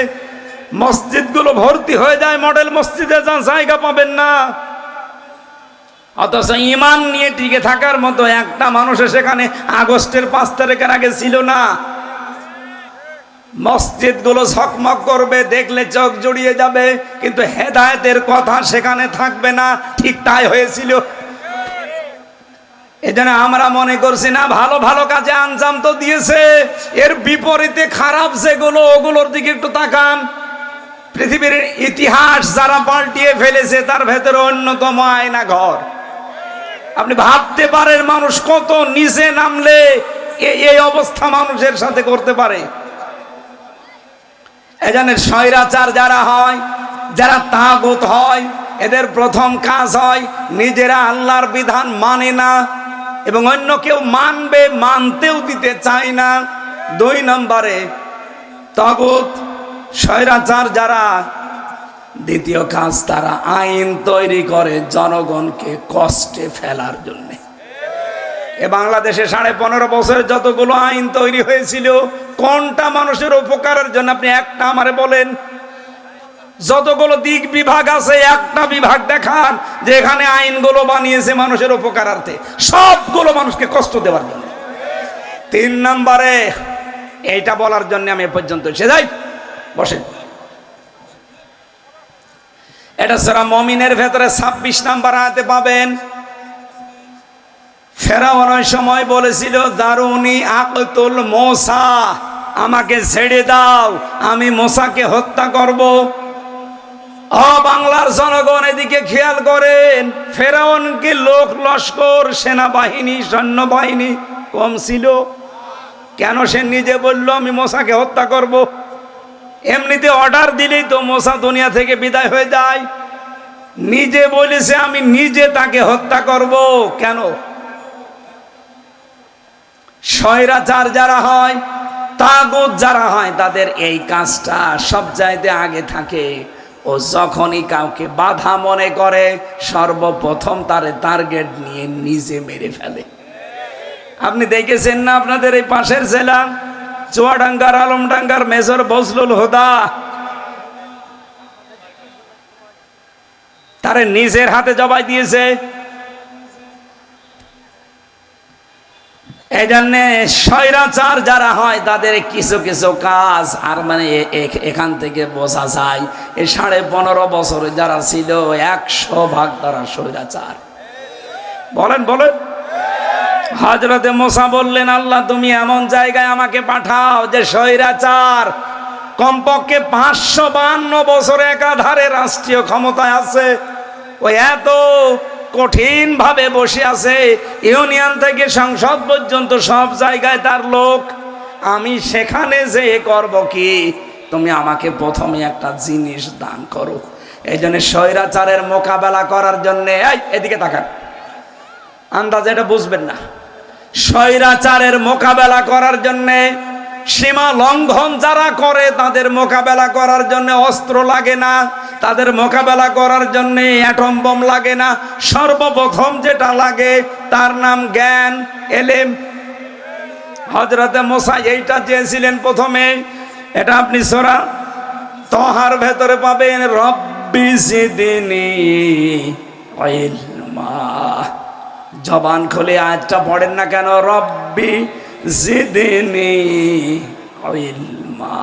মসজিদগুলো ভর্তি হয়ে যায়, মডেল মসজিদে যান জায়গা পাবেন না। অথচ ঈমান নিয়ে টিকে থাকার মতো একটা মানুষও সেখানে আগস্টের 5 তারিখের আগে ছিল না। মসজিদগুলো ঝকমক করবে, দেখলে চোখ জুড়িয়ে যাবে, কিন্তু হেদায়েতের কথা সেখানে থাকবে না। ঠিক তাই হয়েছিল। এজন্য আমরা মনে করছি না ভালো ভালো কাজে আঞ্জাম তো দিয়েছে, এর বিপরীতে খারাপ যেগুলো ওগুলোর দিকে একটু তাকান। পৃথিবীর ইতিহাস যারা পাল্টিয়ে ফেলেছে তার ভেতরে অন্যতম আয়না ঘর। আপনি ভাবতে পারেন মানুষ কত নিচে নামলে এই অবস্থা মানুষের সাথে করতে পারে। এজন্য স্বৈরাচার যারা হয়, যারা তাগুত হয়, এদের প্রথম কাজ হয় নিজেরা আল্লাহর বিধান মানে না এবং অন্য কেউ মানবে, মানতেও দিতে চায় না। 2 নম্বরে তাগুত স্বৈরাচার যারা, দ্বিতীয় কাজ তারা আইন তৈরি করে জনগণকে কষ্টে ফেলার জন্য। এ বাংলাদেশে 15.5 বছরে যতগুলো আইন তৈরি হয়েছিল, কোনটা মানুষের উপকারের জন্য? আপনি একটা আমারে বলেন। যতগুলো দিক বিভাগ আছে, একটা বিভাগ দেখান যে এখানে আইনগুলো বানিয়েছে মানুষের উপকারার্থে। সবগুলো মানুষকে কষ্ট দেওয়ার জন্য। 3 নম্বরে এইটা বলার জন্য আমি এ পর্যন্ত এসে যাই। বসেন। এটা সূরা মুমিনের ভেতরে 26 নম্বর আয়াতে পাবেন। ফেরাউন ওই সময় বলেছিল দারুনি আকতুল মুসা, আমাকে ছেড়ে দাও, আমি মুসাকে হত্যা করব। বাংলার জনগণ এদিকে খেয়াল করেন, ফেরাউন কি লোক লস্কর, সেনাবাহিনী, সৈন্যবাহিনী কম ছিল? কেন সে নিজে বলল আমি মুসাকে হত্যা করব? এমনিতে অর্ডার দিলেই তো মুসা দুনিয়া থেকে বিদায় হয়ে যায়। নিজে বলেছে আমি নিজে তাকে হত্যা করব। কেন? স্বৈরাচার যারা হয়, তাগুত যারা হয়, তাদের এই কাজটা সব চাইতে আগে থাকে। ও যখনই কাউকে বাধা মনে করে সর্বপ্রথম তারে টার্গেট নিয়ে নিজে মেরে ফেলে। আপনি দেখেছেন না আপনাদের এই পাশের জেলা চুয়াডাঙ্গার আলমডাঙ্গার মেজর বজলুল হুদা, তারে নিজের হাতে জবাই দিয়েছে। এই জন্যে স্বৈরাচার যারা হয় তাদের কিছু কিছু কাজ আর মানে এখান থেকে বোঝা যায় এই 15.5 বছরে যারা ছিল 100% তারা স্বৈরাচার। বলেন বলেন। হযরতে মুসা বললেন আল্লাহ তুমি এমন জায়গায় আমাকে পাঠাও যে স্বৈরাচার কমপক্ষে 552 বছর একাধারে রাষ্ট্রীয় ক্ষমতায় আছে, ওই এত কঠিন ভাবে বসে আছে, ইউনিয়ন থেকে সংসদ পর্যন্ত সব জায়গায় তার লোক। আমি সেখানে যে করব কি? তুমি আমাকে প্রথমে একটা জিনিস দান করো। এই জন্য স্বৈরাচারের মোকাবেলা করার জন্য, এদিকে তাকান, আন্দাজে এটা বুঝবেন না, স্বৈরাচারের মোকাবেলা করার জন্য, সীমা লঙ্ঘন যারা করে তাদের মোকাবেলা করার জন্য অস্ত্র লাগে না, তাদের মোকাবেলা করার জন্য অ্যাটম বোম লাগে না। সর্বপ্রথম যেটা লাগে তার নাম জ্ঞান, এলেম। হযরতে মুসা এইটা চেয়েছিলেন প্রথমে, এটা আপনি সূরা তহার ভেতরে পাবেন, রব্বি জিদনি ইলমা। জবান খুলে আয়াতটা পড়েন না কেন? রব্বি জিদনি ইলমা।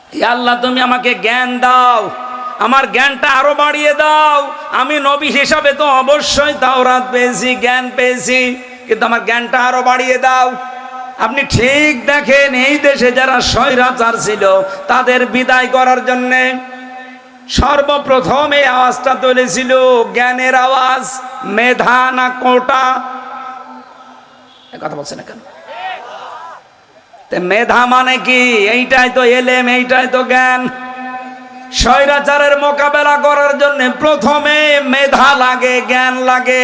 হে আল্লাহ, তুমি আমাকে জ্ঞান দাও, আমার জ্ঞানটা আরো বাড়িয়ে দাও। আমি নবী হিসাবে তো অবশ্যই তাওরাত পেয়েছি, জ্ঞান পেয়েছি, কিন্তু আমার জ্ঞানটা আরো বাড়িয়ে দাও। আপনি ঠিক দেখেন, এই দেশে যারা স্বৈরাচার ছিল তাদের বিদায় করার জন্য সর্বপ্রথম এই আওয়াজটা তুলেছিল জ্ঞানের আওয়াজ। মেধা না কোটা? কথা বলছে না কেন? মেধা মানে কি? এইটাই তো এলেম, এইটাই তো জ্ঞান। স্বৈরাচারের মোকাবেলা করার জন্য প্রথমে মেধা লাগে, জ্ঞান লাগে।